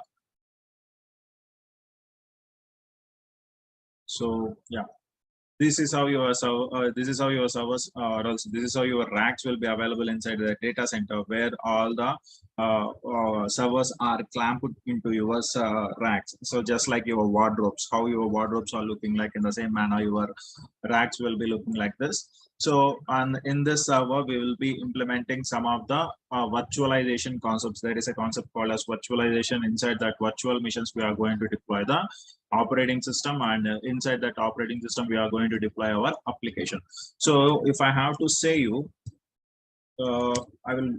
So yeah, this is how your servers or else this is how your racks will be available inside the data center where all the servers are clamped into your racks. So just like your wardrobes, how your wardrobes are looking like, in the same manner your racks will be looking like this. So in this server we will be implementing some of the virtualization concepts. There is a concept called as virtualization. Inside that virtual machines we are going to deploy the operating system, and inside that operating system we are going to deploy our application. So if I have to say you, I will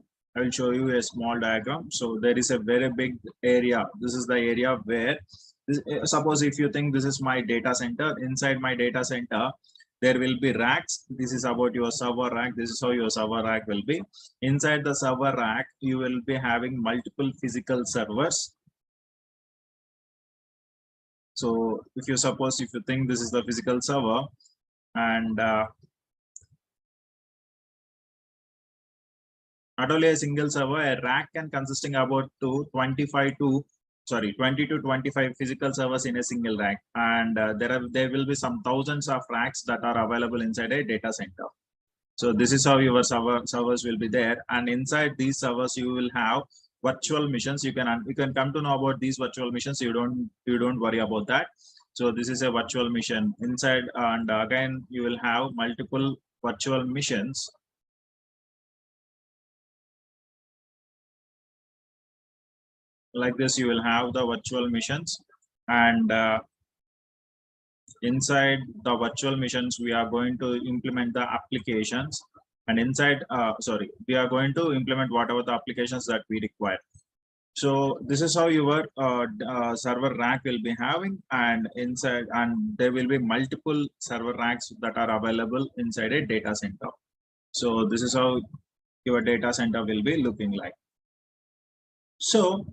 show you a small diagram. So there is a very big area. This is the area where suppose if you think this is my data center. Inside my data center there will be racks. This is about your server rack. This is how your server rack will be. Inside the server rack you will be having multiple physical servers. So if you think this is the physical server, and not only a single server, a rack can consisting about 20 to 25 physical servers in a single rack, and there will be some thousands of racks that are available inside a data center. So this is how your servers will be there, and inside these servers you will have virtual machines. You can come to know about these virtual machines. You don't worry about that. So this is a virtual machine inside, and again you will have multiple virtual machines. Like this, you will have the virtual machines, and inside the virtual machines we are going to implement the applications, and inside we are going to implement whatever the applications that we require. So this is how your server rack will be having, and inside, and there will be multiple server racks that are available inside a data center. So this is how your data center will be looking like. So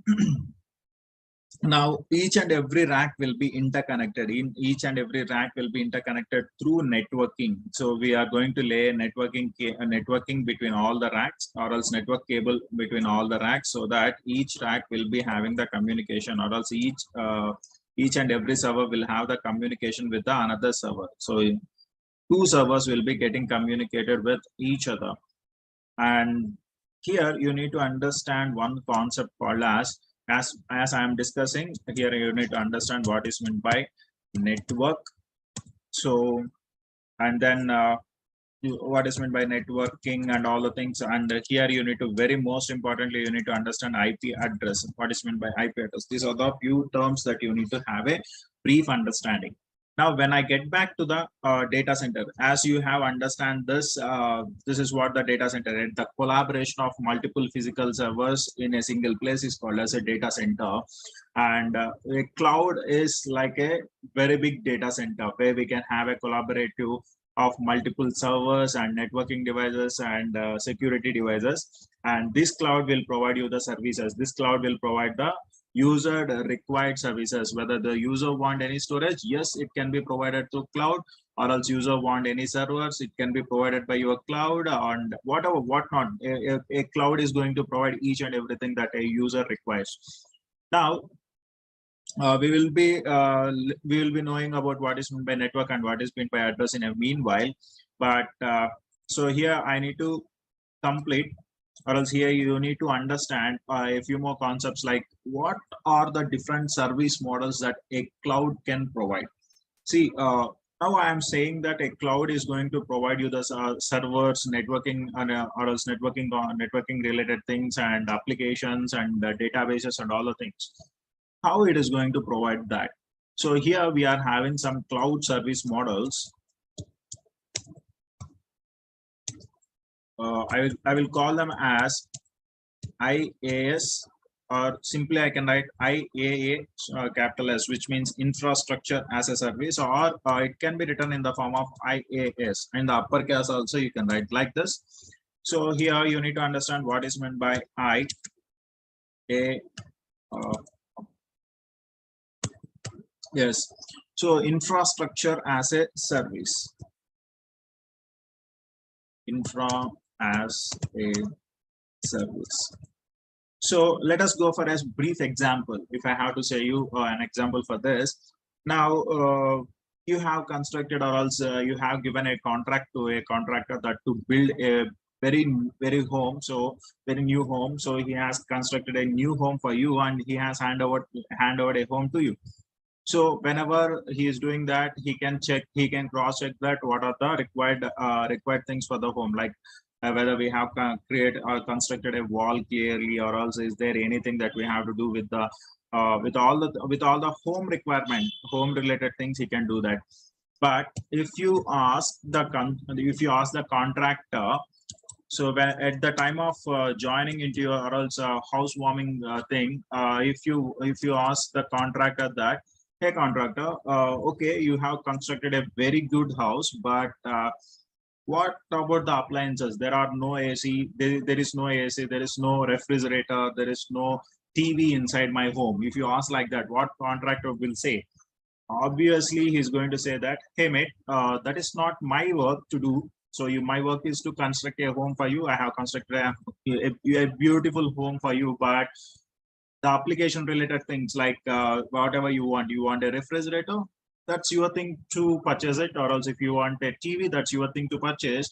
now each and every rack will be interconnected. In each and every rack will be interconnected through networking. So we are going to lay networking between all the racks, or else network cable between all the racks, so that each rack will be having the communication, or else each and every server will have the communication with the another server. So two servers will be getting communicated with each other. And here you need to understand one concept called as I am discussing here, you need to understand what is meant by network. So and then what is meant by networking and all the things. And here you need to, very most importantly, you need to understand IP address. What is meant by IP address? These are the few terms that you need to have a brief understanding. Now, when I get back to the data center, as you have understand this, this is what the data center is. The collaboration of multiple physical servers in a single place is called as a data center. And a cloud is like a very big data center where we can have a collaborative of multiple servers and networking devices and security devices. And this cloud will provide you the services. This cloud will provide the user required services. Whether the user want any storage, yes, it can be provided through cloud, or else user want any servers, it can be provided by your cloud, and whatever, whatnot. A cloud is going to provide each and everything that a user requires. Now, we will be knowing about what is meant by network and what is meant by address in a meanwhile. But so here I need to complete, or else here you need to understand a few more concepts, like what are the different service models that a cloud can provide. See, now I am saying that a cloud is going to provide you the servers, networking, and or else networking related things and applications and databases and all the things. How it is going to provide that? So here we are having some cloud service models. I will call them as IaaS, or simply I can write IaaS capital S, which means infrastructure as a service, or it can be written in the form of IaaS. In the upper case also you can write like this. So here you need to understand what is meant by yes. So infrastructure as a service. Infra as a service. So let us go for a brief example. If I have to say you an example for this, now you have constructed, or else you have given a contract to a contractor that to build a very home, so very new home. So he has constructed a new home for you, and he has hand over a home to you. So whenever he is doing that, he can cross check that what are the required things for the home, like whether we have created or constructed a wall clearly, or else is there anything that we have to do with the with all the home requirement, home related things, he can do that. But if you ask the contractor, so when, at the time of joining into your, or else housewarming thing, if you ask the contractor that, hey contractor, okay, you have constructed a very good house, but what about the appliances? There are no AC, there is no AC, there is no refrigerator, there is no TV inside my home. If you ask like that, what contractor will say? Obviously he's going to say that, hey mate, that is not my work to do. So my work is to construct a home for you. I have constructed a beautiful home for you, but the application related things, like whatever you want a refrigerator, that's your thing to purchase it, or else if you want a TV, that's your thing to purchase.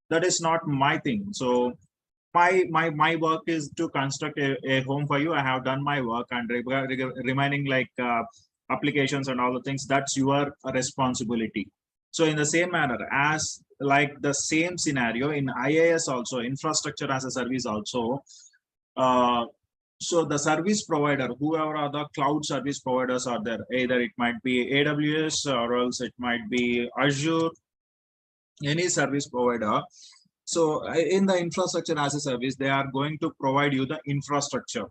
That is not my thing. So my work is to construct a home for you. I have done my work, and remaining like applications and all the things, that's your responsibility. So in the same manner, as like the same scenario in IaaS also, infrastructure as a service also, so the service provider, whoever are the cloud service providers are there, either it might be AWS, or else it might be Azure, any service provider. So in the infrastructure as a service, they are going to provide you the infrastructure.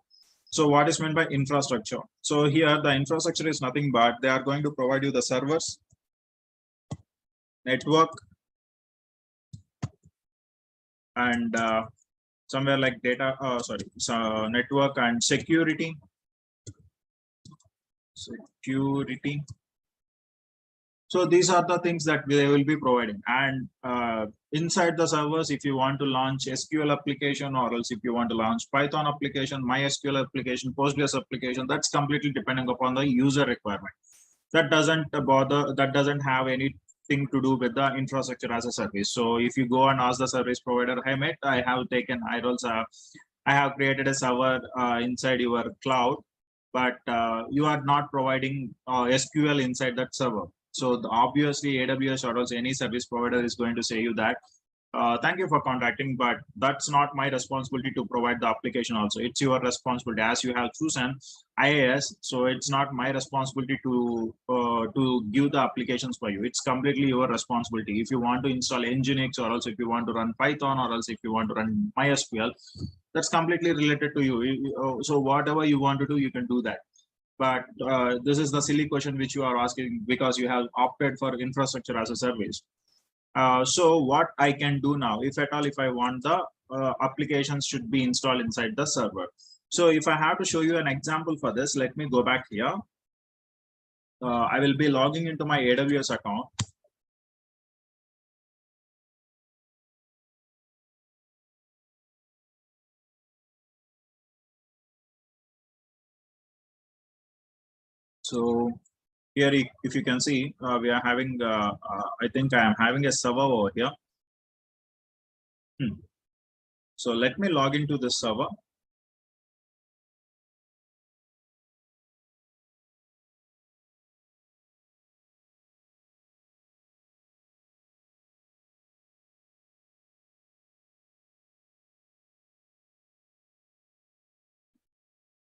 So what is meant by infrastructure? So here the infrastructure is nothing but they are going to provide you the servers, network, and somewhere like data, network and security. So these are the things that they will be providing. And inside the servers, if you want to launch SQL application, or else if you want to launch Python application, MySQL application, Postgres application, that's completely depending upon the user requirement. That doesn't bother, that doesn't have anything to do with the infrastructure as a service. So if you go and ask the service provider, hey mate, I have created a server inside your cloud, but you are not providing SQL inside that server. So obviously AWS or else any service provider is going to say you that, thank you for contacting, but that's not my responsibility to provide the application also. It's your responsibility, as you have chosen IaaS. So it's not my responsibility to give the applications for you. It's completely your responsibility. If you want to install Nginx, or else if you want to run Python, or else if you want to run MySQL, that's completely related to you. So whatever you want to do, you can do that. But this is the silly question which you are asking, because you have opted for infrastructure as a service. So what I can do now, if at all, if I want the applications should be installed inside the server. So if I have to show you an example for this, let me go back here. I will be logging into my AWS account. So here, if you can see, we are having, I think I am having a server over here. So let me log into this server.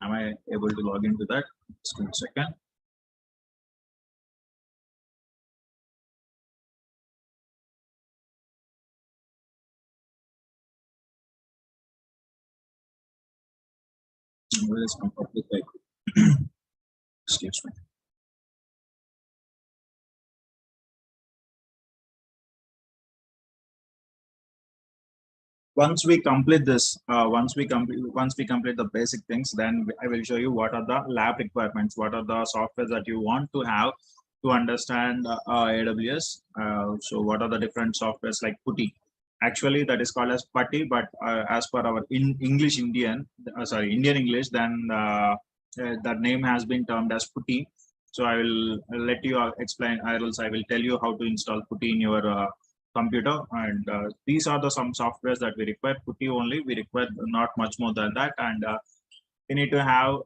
Am I able to log into that? Just give me a second. Where is my public IP? Excuse me. Once we complete this, once we complete the basic things, then I will show you what are the lab requirements, what are the softwares that you want to have to understand AWS. So what are the different softwares like Putty? Actually, that is called as Putty, but as per our Indian English, then that name has been termed as Putty. So I'll let you explain, or else I will tell you how to install Putty in your computer. And these are the some softwares that we require. Putty only, we require not much more than that. And you need to have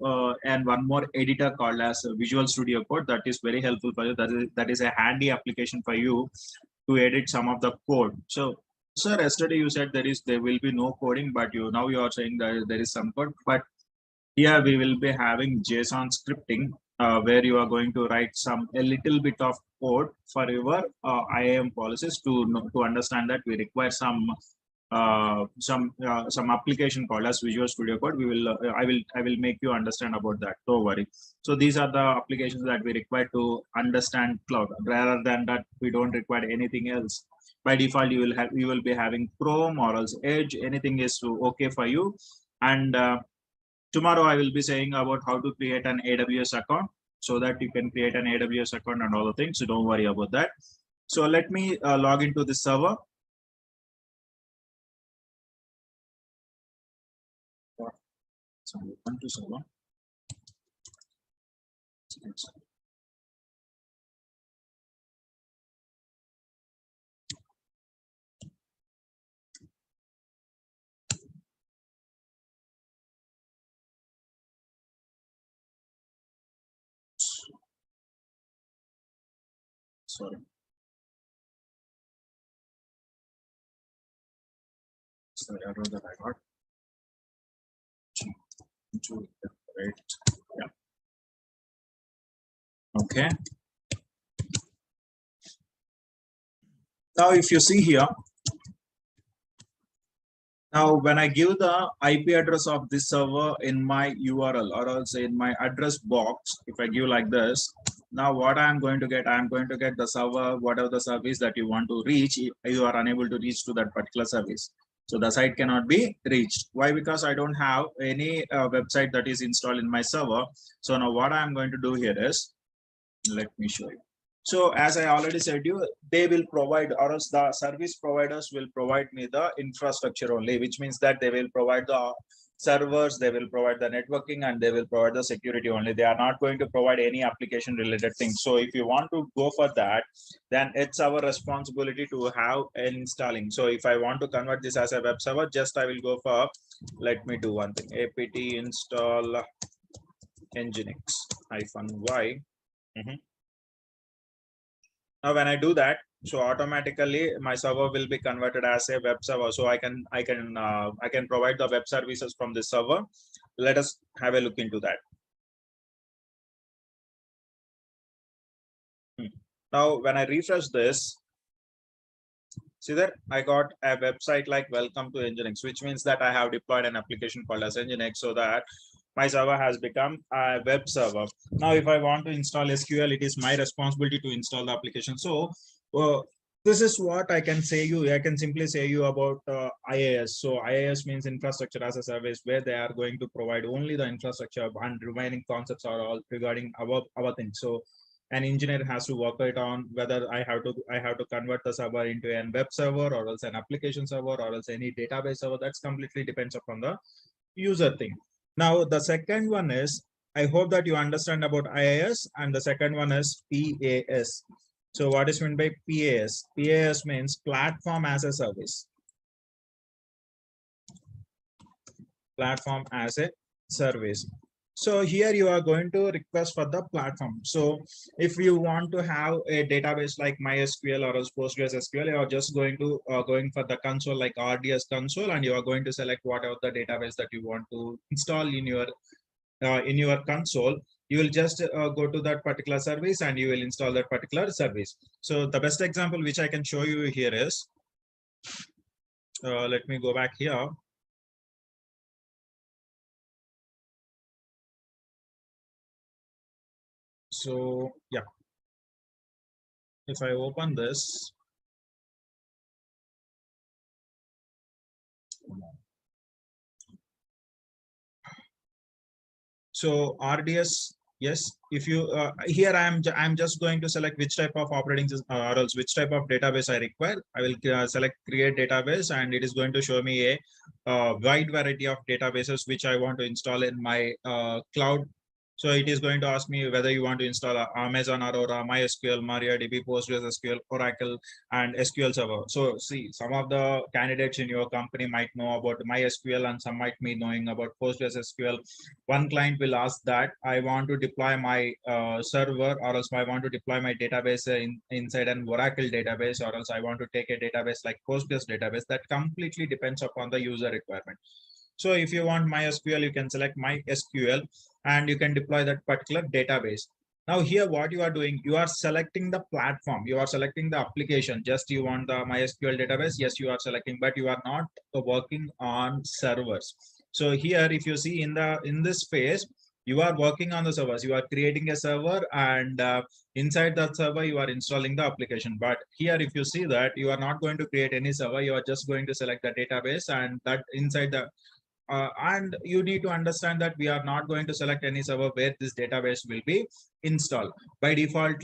and one more editor called as Visual Studio Code. That is very helpful for you. That is a handy application for you to edit some of the code. So sir, yesterday you said there will be no coding, but now you are saying that there is some code. But here we will be having JSON scripting, where you are going to write a little bit of code for your IAM policies. To understand that, we require some application called as Visual Studio Code. I will make you understand about that. Don't worry. So these are the applications that we require to understand cloud. Rather than that, we don't require anything else. By default, you will be having Chrome or else Edge. Anything is okay for you. And tomorrow I will be saying about how to create an AWS account, so that you can create an AWS account and all the things. So don't worry about that. So let me log into this server. So open to server. Sorry. It's the error that I got. Right. Yeah. Okay. Now, if you see here, now when I give the IP address of this server in my URL, or else in my address box, if I give like this, now what I'm going to get the server, whatever the service that you want to reach, you are unable to reach to that particular service. So the site cannot be reached. Why? Because I don't have any website that is installed in my server. So now what I'm going to do here is, let me show you. So as I already said you, they will provide, or else the service providers will provide me the infrastructure only, which means that they will provide the servers, they will provide the networking, and they will provide the security only. They are not going to provide any application related things. So if you want to go for that, then it's our responsibility to have installing. So if I want to convert this as a web server, just I will go for, let me do one thing, apt install nginx-y. Now when I do that, so automatically my server will be converted as a web server. So I can provide the web services from this server. Let us have a look into that. Now when I refresh this, see that I got a website like welcome to Nginx, which means that I have deployed an application called as Nginx, so that my server has become a web server. Now, if I want to install SQL, it is my responsibility to install the application. So this is what I can say you. I can simply say you about IaaS. So IaaS means infrastructure as a service, where they are going to provide only the infrastructure, and remaining concepts are all regarding our things. So an engineer has to work it on whether I have to convert the server into a web server, or else an application server, or else any database server. That's completely depends upon the user thing. Now the second one is, I hope that you understand about IaaS, and the second one is PaaS. So what is meant by PaaS? PaaS means platform as a service. Platform as a service. So here you are going to request for the platform. So if you want to have a database like MySQL or PostgreSQL, you are just going to going for the console like RDS console, and you are going to select whatever the database that you want to install in your console. You will just go to that particular service and you will install that particular service. So the best example which I can show you here is, let me go back here. So yeah, if I open this, so RDS, yes, if you here I'm just going to select which type of operating system, or else which type of database I require. I will select create database, and it is going to show me a wide variety of databases which I want to install in my cloud. So it is going to ask me whether you want to install Amazon Aurora, MySQL, MariaDB, PostgreSQL, Oracle, and SQL Server. So see, some of the candidates in your company might know about MySQL, and some might be knowing about PostgreSQL. One client will ask that I want to deploy my server, or else I want to deploy my database inside an Oracle database, or else I want to take a database like Postgres database. That completely depends upon the user requirement. So if you want MySQL, you can select MySQL, and you can deploy that particular database. Now here, what you are doing, you are selecting the platform, you are selecting the application. Just you want the MySQL database, yes, you are selecting, but you are not working on servers. So here, if you see in this phase, you are working on the servers, you are creating a server, and inside that server you are installing the application. But here, if you see that you are not going to create any server, you are just going to select the database, and that inside the and you need to understand that we are not going to select any server where this database will be installed. By default,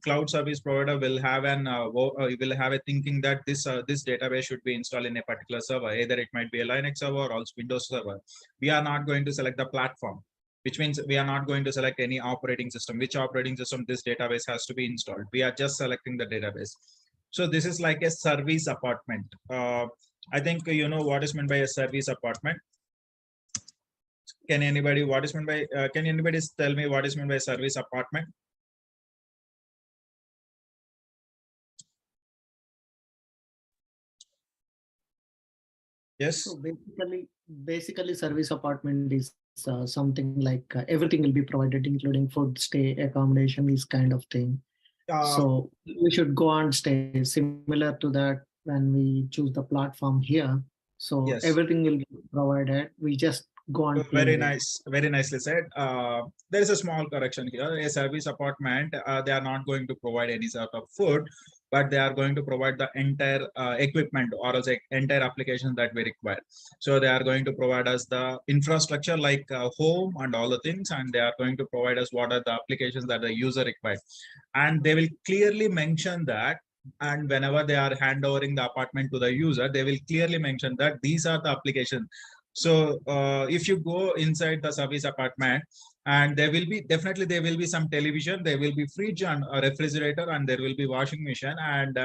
cloud service provider will have will have a thinking that this database should be installed in a particular server. Either it might be a Linux server or Windows server. We are not going to select the platform, which means we are not going to select any operating system, which operating system this database has to be installed. We are just selecting the database. So this is like a service apartment. I think you know what is meant by a service apartment. Can anybody tell me what is meant by service apartment? Yes. So basically service apartment is something like everything will be provided, including food, stay, accommodation, this kind of thing. So we should go on stay similar to that when we choose the platform here. So yes, everything will be provided. We just go on. Very nice, very nicely said. There is a small correction here. A service apartment, they are not going to provide any sort of food. but they are going to provide the entire equipment or else entire applications that we require. So they are going to provide us the infrastructure like home and all the things, and they are going to provide us what are the applications that the user requires. And they will clearly mention that, and whenever they are handovering the apartment to the user, they will clearly mention that these are the applications. So if you go inside the service apartment, and there will be definitely there will be some television, there will be fridge and a refrigerator, and there will be washing machine. And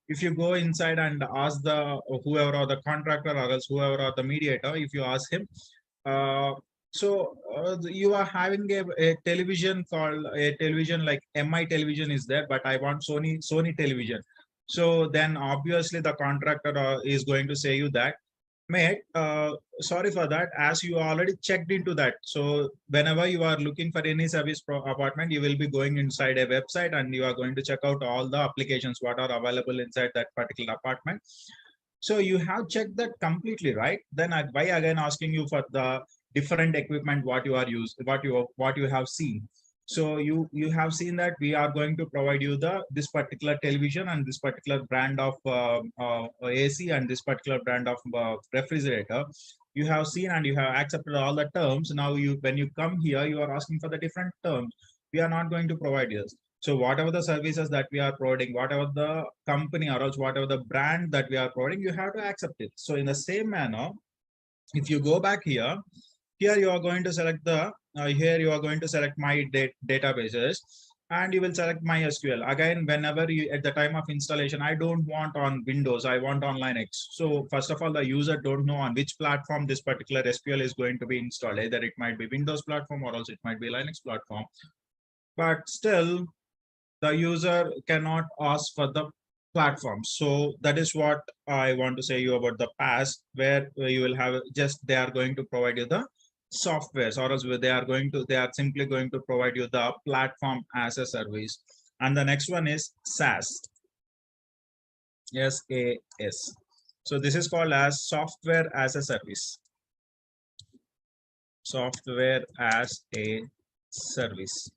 if you go inside and ask the whoever or the contractor or else whoever or the mediator, if you ask him, you are having a television called a television like mi television is there, but I want sony television. So then obviously the contractor is going to say you that, mate, sorry for that, as you already checked into that. So whenever you are looking for any service apartment, you will be going inside a website and you are going to check out all the applications what are available inside that particular apartment. So you have checked that completely, right? Then why again asking you for the different equipment what you are used, what you have seen. So you have seen that we are going to provide you the this particular television and this particular brand of AC and this particular brand of refrigerator. You have seen and you have accepted all the terms. Now you when you come here, you are asking for the different terms. We are not going to provide you. So whatever the services that we are providing, whatever the company or else whatever the brand that we are providing, you have to accept it. So in the same manner, if you go back here, here you are going to select the here you are going to select my databases, and you will select MySQL. Again, whenever you at the time of installation, I don't want on Windows, I want on Linux. So first of all, the user don't know on which platform this particular SQL is going to be installed. Either it might be Windows platform or else it might be Linux platform. But still, the user cannot ask for the platform. So that is what I want to say you about the past, where you will have just they are going to provide you the softwares, or else they are simply going to provide you the platform as a service. And the next one is SaaS. SaaS. So this is called as software as a service. Software as a service.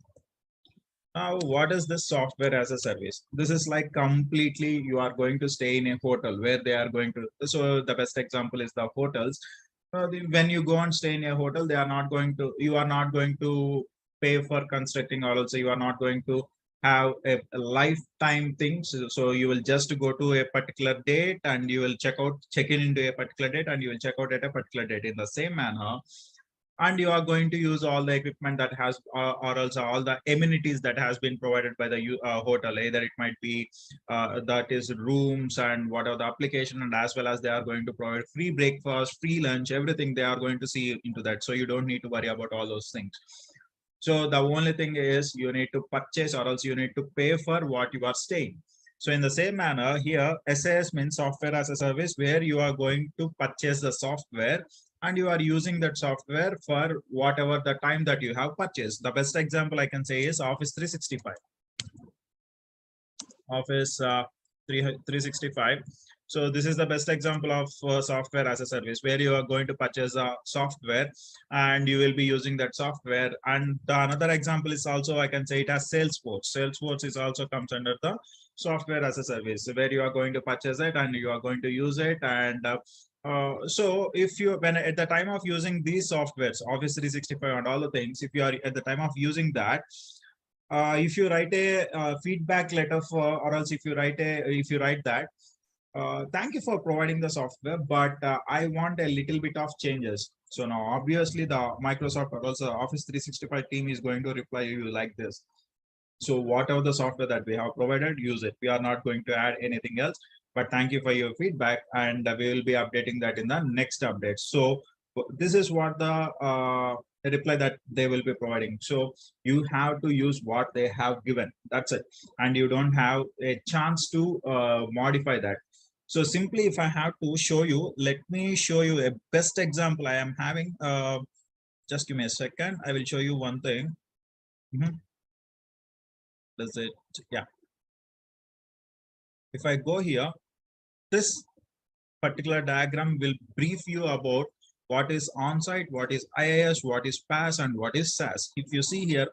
Now, what is this software as a service? This is like completely you are going to stay in a hotel where they are going to. So the best example is the hotels. When you go and stay in a hotel, they are not going to. You are not going to pay for constructing, or also you are not going to have a lifetime thing. So you will just go to a particular date and you will check in into a particular date, and you will check out at a particular date. In the same manner, and you are going to use all the equipment that has or also all the amenities that has been provided by the hotel. Either it might be that is rooms and what are the application, and as well as they are going to provide free breakfast, free lunch, everything they are going to see into that. So you don't need to worry about all those things. So the only thing is you need to purchase or else you need to pay for what you are staying. So in the same manner here, SAS means software as a service, where you are going to purchase the software and you are using that software for whatever the time that you have purchased. The best example I can say is Office 365. Office 365. So this is the best example of software as a service, where you are going to purchase a software and you will be using that software. And another example is also, I can say it as Salesforce. Salesforce is also comes under the software as a service, where you are going to purchase it and you are going to use it. And so if you, when at the time of using these softwares, Office 365 and all the things, if you are at the time of using that, if you write a feedback letter for, or else if you write that, thank you for providing the software, but I want a little bit of changes. So now obviously the Microsoft or also Office 365 team is going to reply you like this. So whatever the software that we have provided, use it. We are not going to add anything else, but thank you for your feedback, and we will be updating that in the next update. So this is what the reply that they will be providing. So you have to use what they have given. That's it, and you don't have a chance to modify that. So simply, if I have to show you, let me show you a best example I am having. Just give me a second. I will show you one thing. Does it? Yeah. If I go here, this particular diagram will brief you about what is on-site, what is IaaS, what is PaaS, and what is SaaS. If you see here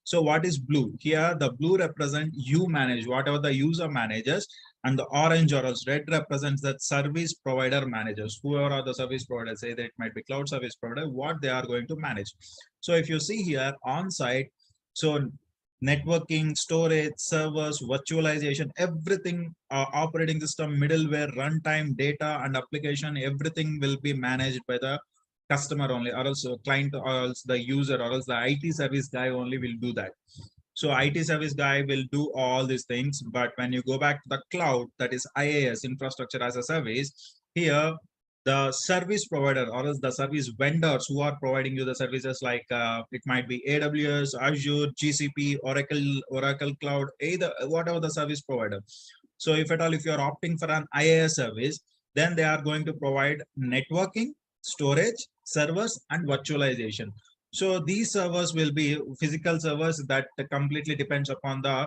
so what is blue? Here the blue represent you manage, whatever the user manages, and the orange or else red represents that service provider managers. Whoever are the service providers, either it might be cloud service provider, what they are going to manage. So if you see here on-site, so networking, storage, servers, virtualization, everything, operating system, middleware, runtime, data, and application, everything will be managed by the customer only, or else client, or else the user, or else the IT service guy only will do that. So IT service guy will do all these things. But when you go back to the cloud, that is IaaS, infrastructure as a service, here the service provider or else the service vendors who are providing you the services, like it might be AWS, Azure, GCP, Oracle Cloud, either whatever the service provider. So if at all, if you are opting for an IaaS service, then they are going to provide networking, storage, servers, and virtualization. So these servers will be physical servers that completely depends upon the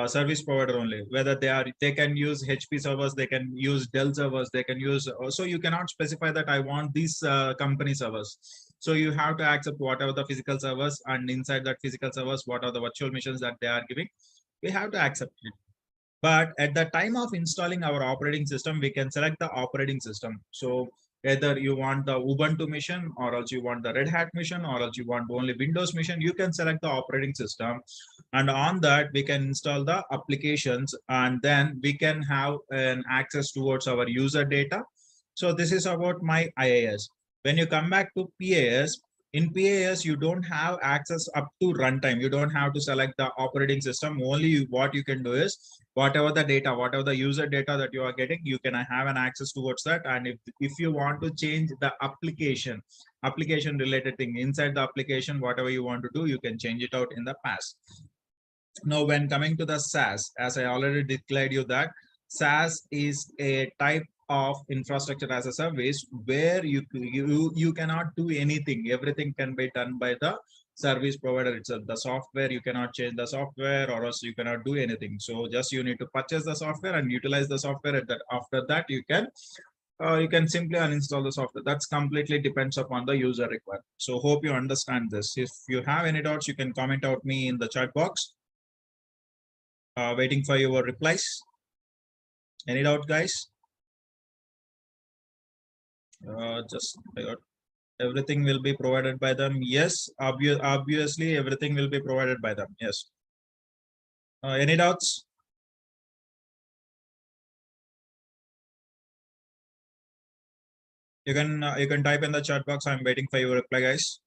service provider only, whether they can use HP servers, they can use Dell servers, they can use, so you cannot specify that I want these company servers. So you have to accept whatever the physical servers, and inside that physical servers, what are the virtual machines that they are giving, we have to accept it. But at the time of installing our operating system, we can select the operating system. So either you want the Ubuntu machine, or else you want the Red Hat machine, or else you want only Windows machine, you can select the operating system. And on that, we can install the applications, and then we can have an access towards our user data. So this is about my IaaS. When you come back to PaaS, in PaaS, you don't have access up to runtime. You don't have to select the operating system. Only what you can do is whatever the data, whatever the user data that you are getting, you can have an access towards that. And if you want to change the application related thing inside the application, whatever you want to do, you can change it out in the past. Now, when coming to the SaaS, as I already declared you that SaaS is a type of infrastructure as a service where you cannot do anything. Everything can be done by the service provider itself. The software, you cannot change the software, or else you cannot do anything. So just you need to purchase the software and utilize the software. After that, you can simply uninstall the software. That's completely depends upon the user requirement. So hope you understand this. If you have any doubts, you can comment out me in the chat box. Waiting for your replies. Any doubt, guys? Just everything will be provided by them. Yes, obviously everything will be provided by them. Yes. Any doubts? You can type in the chat box. I'm waiting for your reply, guys.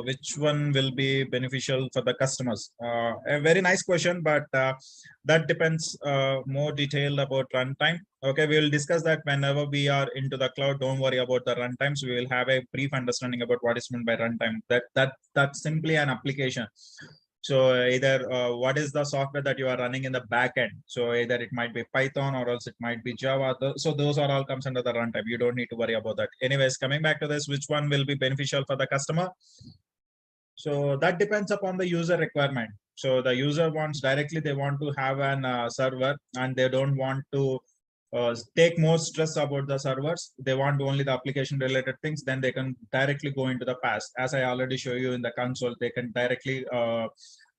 Which one will be beneficial for the customers? A very nice question, but that depends more detailed about runtime. Okay, we will discuss that whenever we are into the cloud. Don't worry about the runtimes. We will have a brief understanding about what is meant by runtime. That's simply an application. So either what is the software that you are running in the back end? So either it might be Python, or else it might be Java. So those are all comes under the runtime. You don't need to worry about that. Anyways, coming back to this, which one will be beneficial for the customer? So that depends upon the user requirement. So the user wants directly, they want to have an server, and they don't want to take more stress about the servers. They want only the application related things. Then they can directly go into the PaaS. As I already show you in the console, they can directly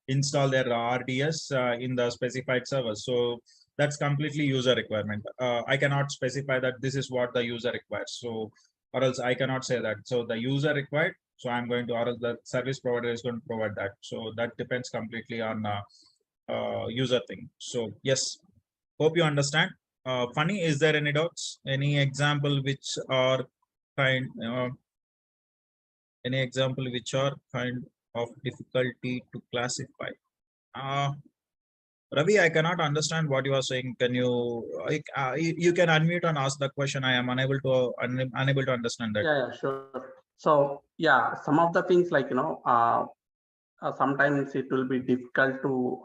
install their RDS in the specified servers. So that's completely user requirement. I cannot specify that this is what the user requires. So, or else I cannot say that. So the user required, so I'm going to, or else the service provider is going to provide that. So that depends completely on user thing. So yes, hope you understand. Funny, is there any doubts? Any example which are kind, any example which are kind of difficulty to classify? Ravi, I cannot understand what you are saying. Can you, you can unmute and ask the question. I am unable to understand that. Yeah, sure. So yeah, some of the things like, sometimes it will be difficult to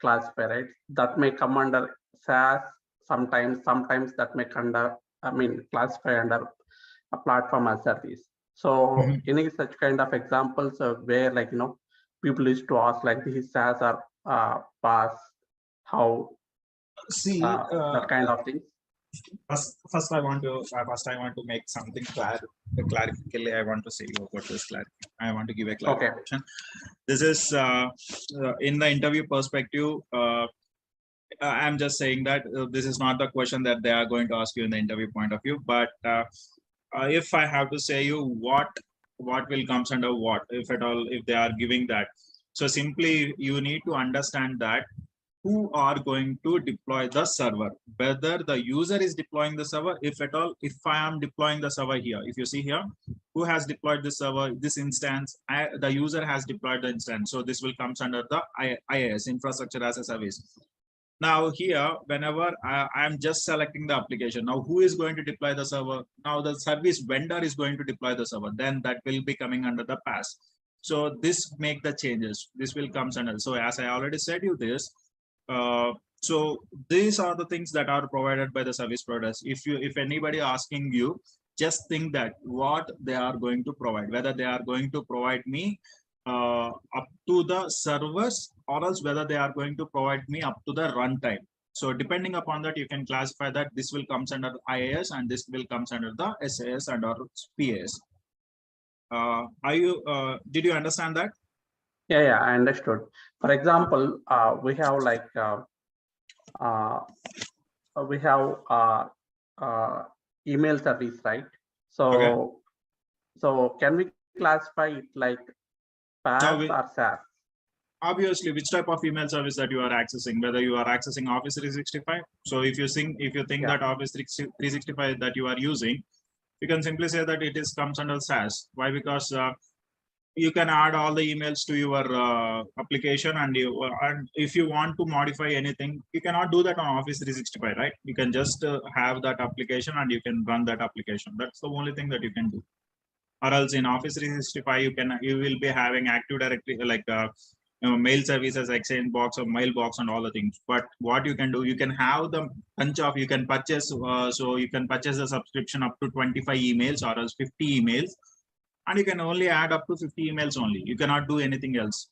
classify, right? That may come under SaaS. Sometimes that may classify under a platform as service. So any such kind of examples where people used to ask like this is SaaS or PaaS, how See, that kind of things. first I want to make something clarifically. I want to say about this I want to give a clarification. This is in the interview perspective. I'm just saying that this is not the question that they are going to ask you in the interview point of view. But if I have to say you what will comes under what, if at all, if they are giving that. So simply you need to understand that who are going to deploy the server, whether the user is deploying the server, if at all, if I am deploying the server here, if you see here, who has deployed the server, this instance, the user has deployed the instance. So this will comes under the IaaS, infrastructure as a service. Now here, whenever I am just selecting the application, now who is going to deploy the server? Now the service vendor is going to deploy the server, then that will be coming under the PaaS. So this make the changes, this will comes under. So as I already said you this, so these are the things that are provided by the service providers. If anybody asking you, just think that what they are going to provide, whether they are going to provide me up to the servers, or else whether they are going to provide me up to the runtime. So depending upon that, you can classify that this will comes under IaaS and this will comes under the SaaS and or PaaS. Did you understand that? Yeah, I understood. For example, we have like we have email service, right? So so can we classify it like PaaS or SaaS? Obviously, which type of email service that you are accessing, whether you are accessing Office 365. So if you think that Office 365 that you are using, you can simply say that it is comes under SaaS. Why? Because you can add all the emails to your application, and if you want to modify anything, you cannot do that on Office 365, right? You can just have that application and you can run that application. That's the only thing that you can do. Or else in Office 365, you will be having Active Directory like mail services, Exchange box or mailbox and all the things. But what you can do, you can have the bunch of, you can purchase, so you can purchase a subscription up to 25 emails or else 50 emails. And you can only add up to 50 emails only. You cannot do anything else.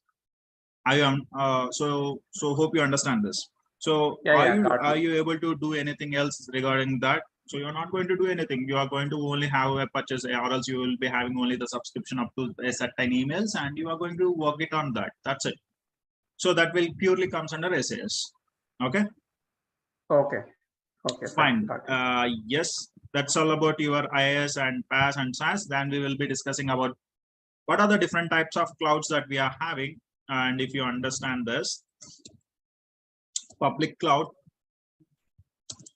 I am so hope you understand this. So are you able to do anything else regarding that? So you're not going to do anything. You are going to only have a purchase, or else you will be having only the subscription up to a certain emails, and you are going to work it on that. That's it. So that will purely comes under SAS. Okay. Okay. Fine. Yes. That's all about your IaaS and PaaS and SaaS. Then we will be discussing about what are the different types of clouds that we are having. And if you understand this, public cloud.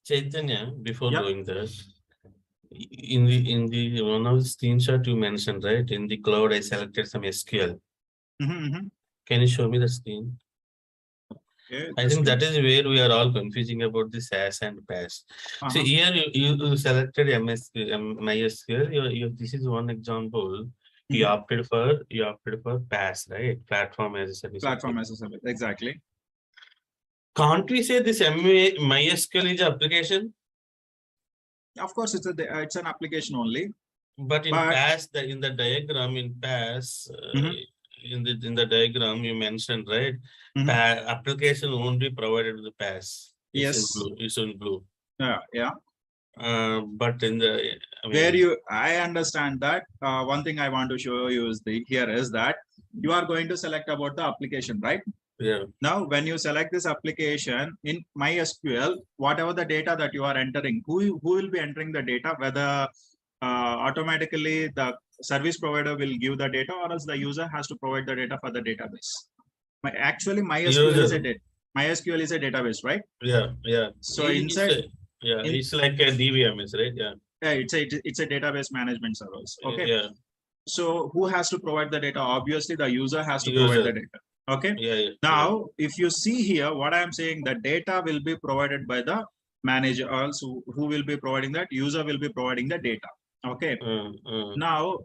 Chaitanya, before doing this, in the one of the screenshot you mentioned, right? In the cloud, I selected some SQL. Can you show me the screen? Okay, I think that is where we are all confusing about the SaaS and PaaS. See, here you selected MySQL. This is one example. You opted for PaaS, right? Platform as a service. Platform as a service, exactly. Can't we say this MySQL is an application? Of course, it's an application only. But in PaaS, in the diagram in PaaS, in the diagram you mentioned, right? Application won't be provided with the PaaS. It's in blue. Yeah. But in the I understand that. One thing I want to show you is that you are going to select about the application, right? Yeah. Now, when you select this application in MySQL, whatever the data that you are entering, who will be entering the data, whether automatically the service provider will give the data, or else the user has to provide the data for the database. Actually, MySQL is a database, right? Yeah. So inside, it's like a DBMS, right? Yeah. It's a database management service. Okay. Yeah. So who has to provide the data? Obviously, the user has to provide the data. Okay. Yeah. Now, if you see here, what I am saying, the data will be provided by the manager. Also, who will be providing that? User will be providing the data. Okay. Now,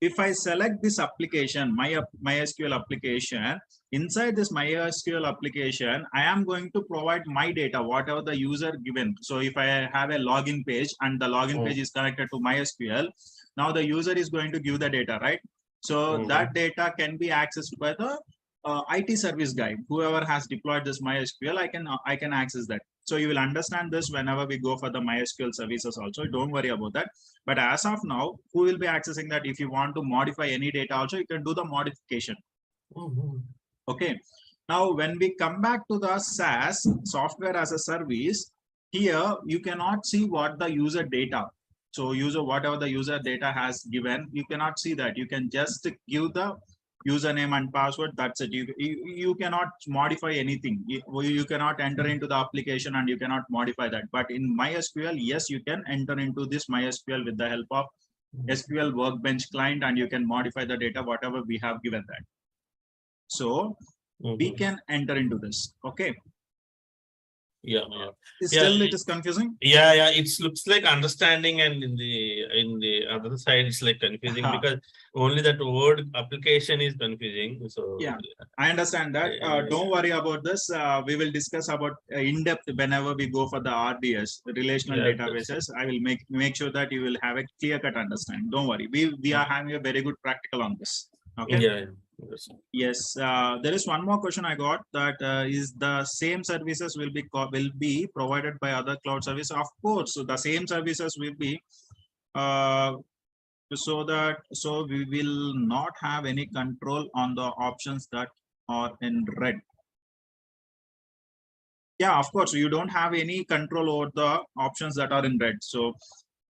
if I select this application, MySQL application, inside this MySQL application, I am going to provide my data, whatever the user given. So if I have a login page and the login page is connected to MySQL, now the user is going to give the data, right? So that data can be accessed by the IT service guy, whoever has deployed this MySQL, I can access that. So you will understand this whenever we go for the MySQL services also. Don't worry about that. But as of now, who will be accessing that? If you want to modify any data also, you can do the modification. Okay. Now, when we come back to the SaaS, software as a service, here you cannot see what the user data. So whatever the user data has given, you cannot see that. You can just give the username and password. That's it. You cannot modify anything. You cannot enter into the application and you cannot modify that. But in MySQL, yes, you can enter into this MySQL with the help of SQL Workbench client, and you can modify the data, whatever we have given that. So we can enter into this. Okay. Yeah. Still, it is confusing. Yeah. It looks like understanding, and in the other side, it's like confusing because only that word application is confusing. So yeah, I understand that. Don't worry about this. We will discuss about in depth whenever we go for the RDS, relational databases. I will make sure that you will have a clear cut understanding. Don't worry. We are having a very good practical on this. Okay. Yeah. Yes, there is one more question I got, that is the same services will be provided by other cloud service. Of course, so the same services will be so we will not have any control on the options that are in red. Yeah, of course, you don't have any control over the options that are in red. So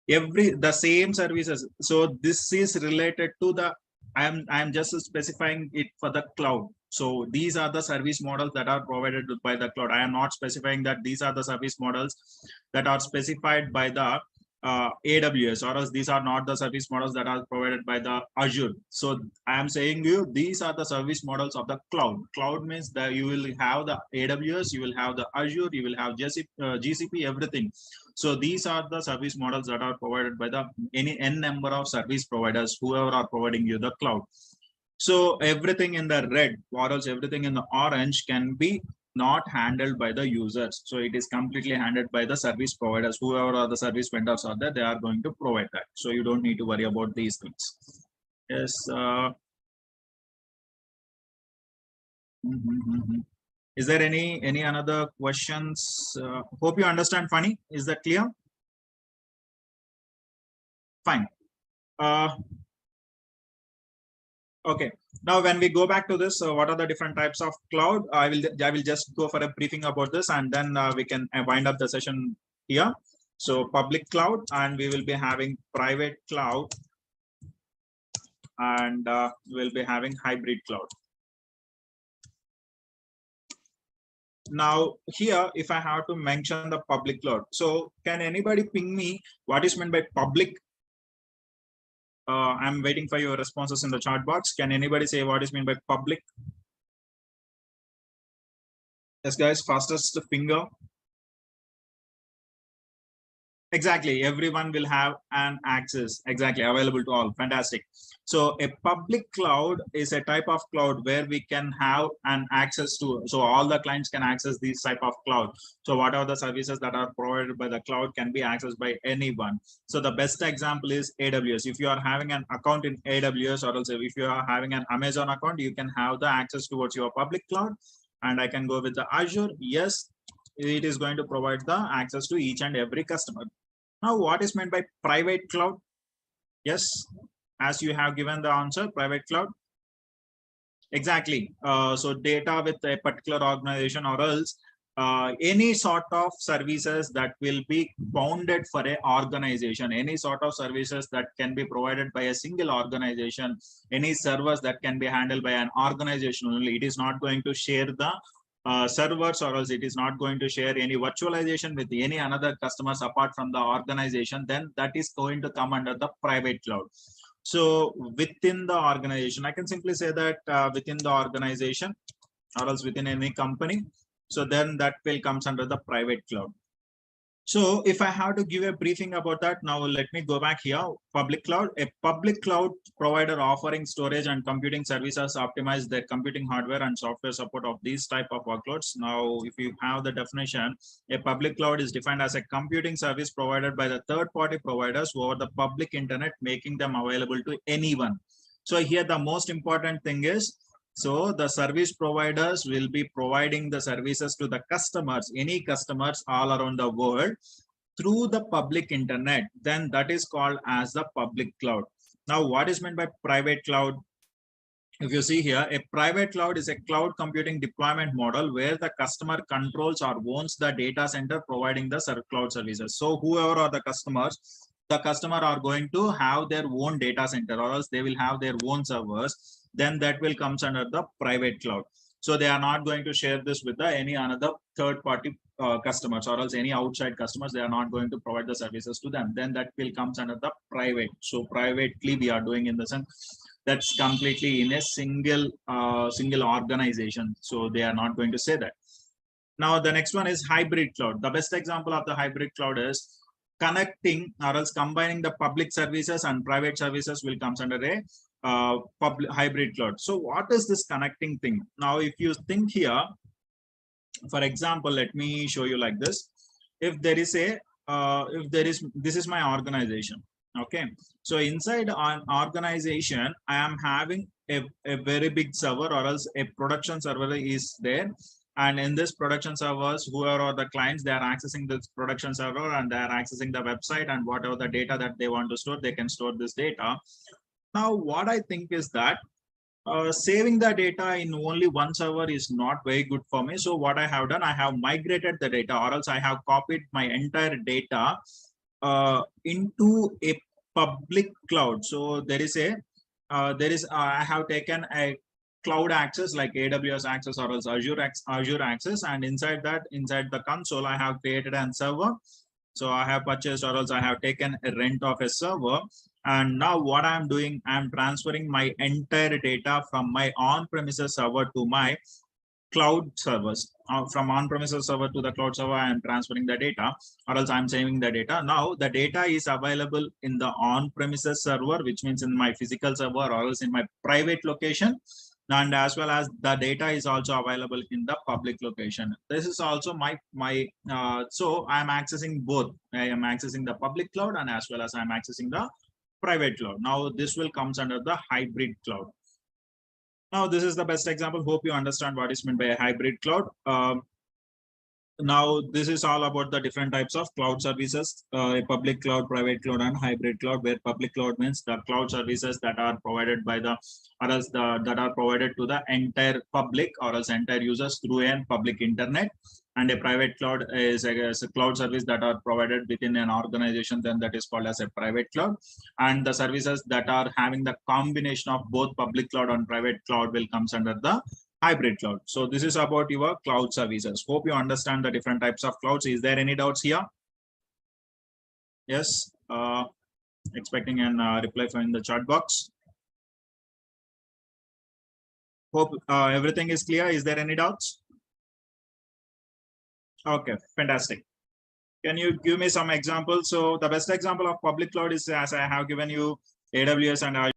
the same services. So this is related to the I'm just specifying it for the cloud. So these are the service models that are provided by the cloud. I am not specifying that these are the service models that are specified by the AWS, or else these are not the service models that are provided by the Azure. So I am saying these are the service models of the cloud. Cloud means that you will have the AWS, you will have the Azure, you will have GCP, everything. So these are the service models that are provided by the any n number of service providers, whoever are providing you the cloud. So everything in the red or else everything in the orange can be not handled by the users. So it is completely handled by the service providers, whoever are the service vendors are there, they are going to provide that. So you don't need to worry about these things. Yes. Is there any another questions? Hope you understand. Funny, is that clear? Fine. Okay. Now, when we go back to this, what are the different types of cloud? I will just go for a briefing about this, and then we can wind up the session here. So public cloud, and we will be having private cloud, and we'll be having hybrid cloud. Now here, if I have to mention the public cloud, so can anybody ping me what is meant by public? I'm waiting for your responses in the chat box. Can anybody say what is meant by public? Yes, guys, fastest finger. Exactly, everyone will have an access, exactly, available to all. Fantastic. So a public cloud is a type of cloud where we can have an access to, so all the clients can access this type of cloud. So whatever the services that are provided by the cloud can be accessed by anyone. So the best example is AWS. If you are having an account in AWS, or else if you are having an Amazon account, you can have the access towards your public cloud. And I can go with the Azure. Yes, it is going to provide the access to each and every customer. Now, what is meant by private cloud? Yes, as you have given the answer, private cloud. Exactly. So data with a particular organization, or else any sort of services that will be bounded for an organization, any sort of services that can be provided by a single organization, any servers that can be handled by an organization only. It is not going to share the servers, or else it is not going to share any virtualization with any another customers apart from the organization. Then that is going to come under the private cloud. So within the organization, I can simply say that within the organization, or else within any company, so then that will comes under the private cloud. So if I have to give a briefing about that, now let me go back here. Public cloud, a public cloud provider offering storage and computing services optimize their computing hardware and software support of these type of workloads. Now, if you have the definition, a public cloud is defined as a computing service provided by the third-party providers over the public internet, making them available to anyone. So here the most important thing is So the service providers will be providing the services to the customers, any customers all around the world through the public internet. Then that is called as the public cloud. Now, what is meant by private cloud? If you see here, a private cloud is a cloud computing deployment model where the customer controls or owns the data center providing the cloud services. So whoever are the customers, the customer are going to have their own data center, or else they will have their own servers. Then that will comes under the private cloud. So they are not going to share this with any another third party customers, or else any outside customers. They are not going to provide the services to them. Then that will comes under the private. So privately we are doing in the sense that's completely in a single organization. So they are not going to say that. Now the next one is hybrid cloud. The best example of the hybrid cloud is connecting or else combining the public services and private services will comes under a public hybrid cloud. So what is this connecting thing? Now if you think here, for example, let me show you like this. If there is a this is my organization. Okay, so inside an organization, I am having a very big server, or else a production server is there. And in this production servers, whoever are the clients, they are accessing this production server and they are accessing the website, and whatever the data that they want to store, they can store this data. Now, what I think is that saving the data in only one server is not very good for me. So what I have done, I have migrated the data, or else I have copied my entire data into a public cloud. So there is I have taken a cloud access like AWS access or else Azure access, and inside the console I have created a server. So I have purchased or else I have taken a rent of a server, and now what I'm doing, I'm transferring my entire data from my on-premises server to my cloud servers. From on-premises server to the cloud server, I am transferring the data, or else I'm saving the data. Now the data is available in the on-premises server, which means in my physical server, or else in my private location, and as well as the data is also available in the public location. This is also so I'm accessing both. I am accessing the public cloud and as well as I'm accessing the private cloud. Now this will comes under the hybrid cloud. Now, this is the best example. Hope you understand what is meant by a hybrid cloud. Now, this is all about the different types of cloud services, a public cloud, private cloud, and hybrid cloud, where public cloud means the cloud services that are provided by the, or else that are provided to the entire public or else entire users through a public internet. And a private cloud is a cloud service that are provided within an organization, then that is called as a private cloud. And the services that are having the combination of both public cloud and private cloud will comes under the hybrid cloud. So this is about your cloud services. Hope you understand the different types of clouds. Is there any doubts here? Yes, expecting a reply from the chat box. Hope everything is clear. Is there any doubts? Okay, fantastic. Can you give me some examples? So the best example of public cloud is, as I have given you, AWS and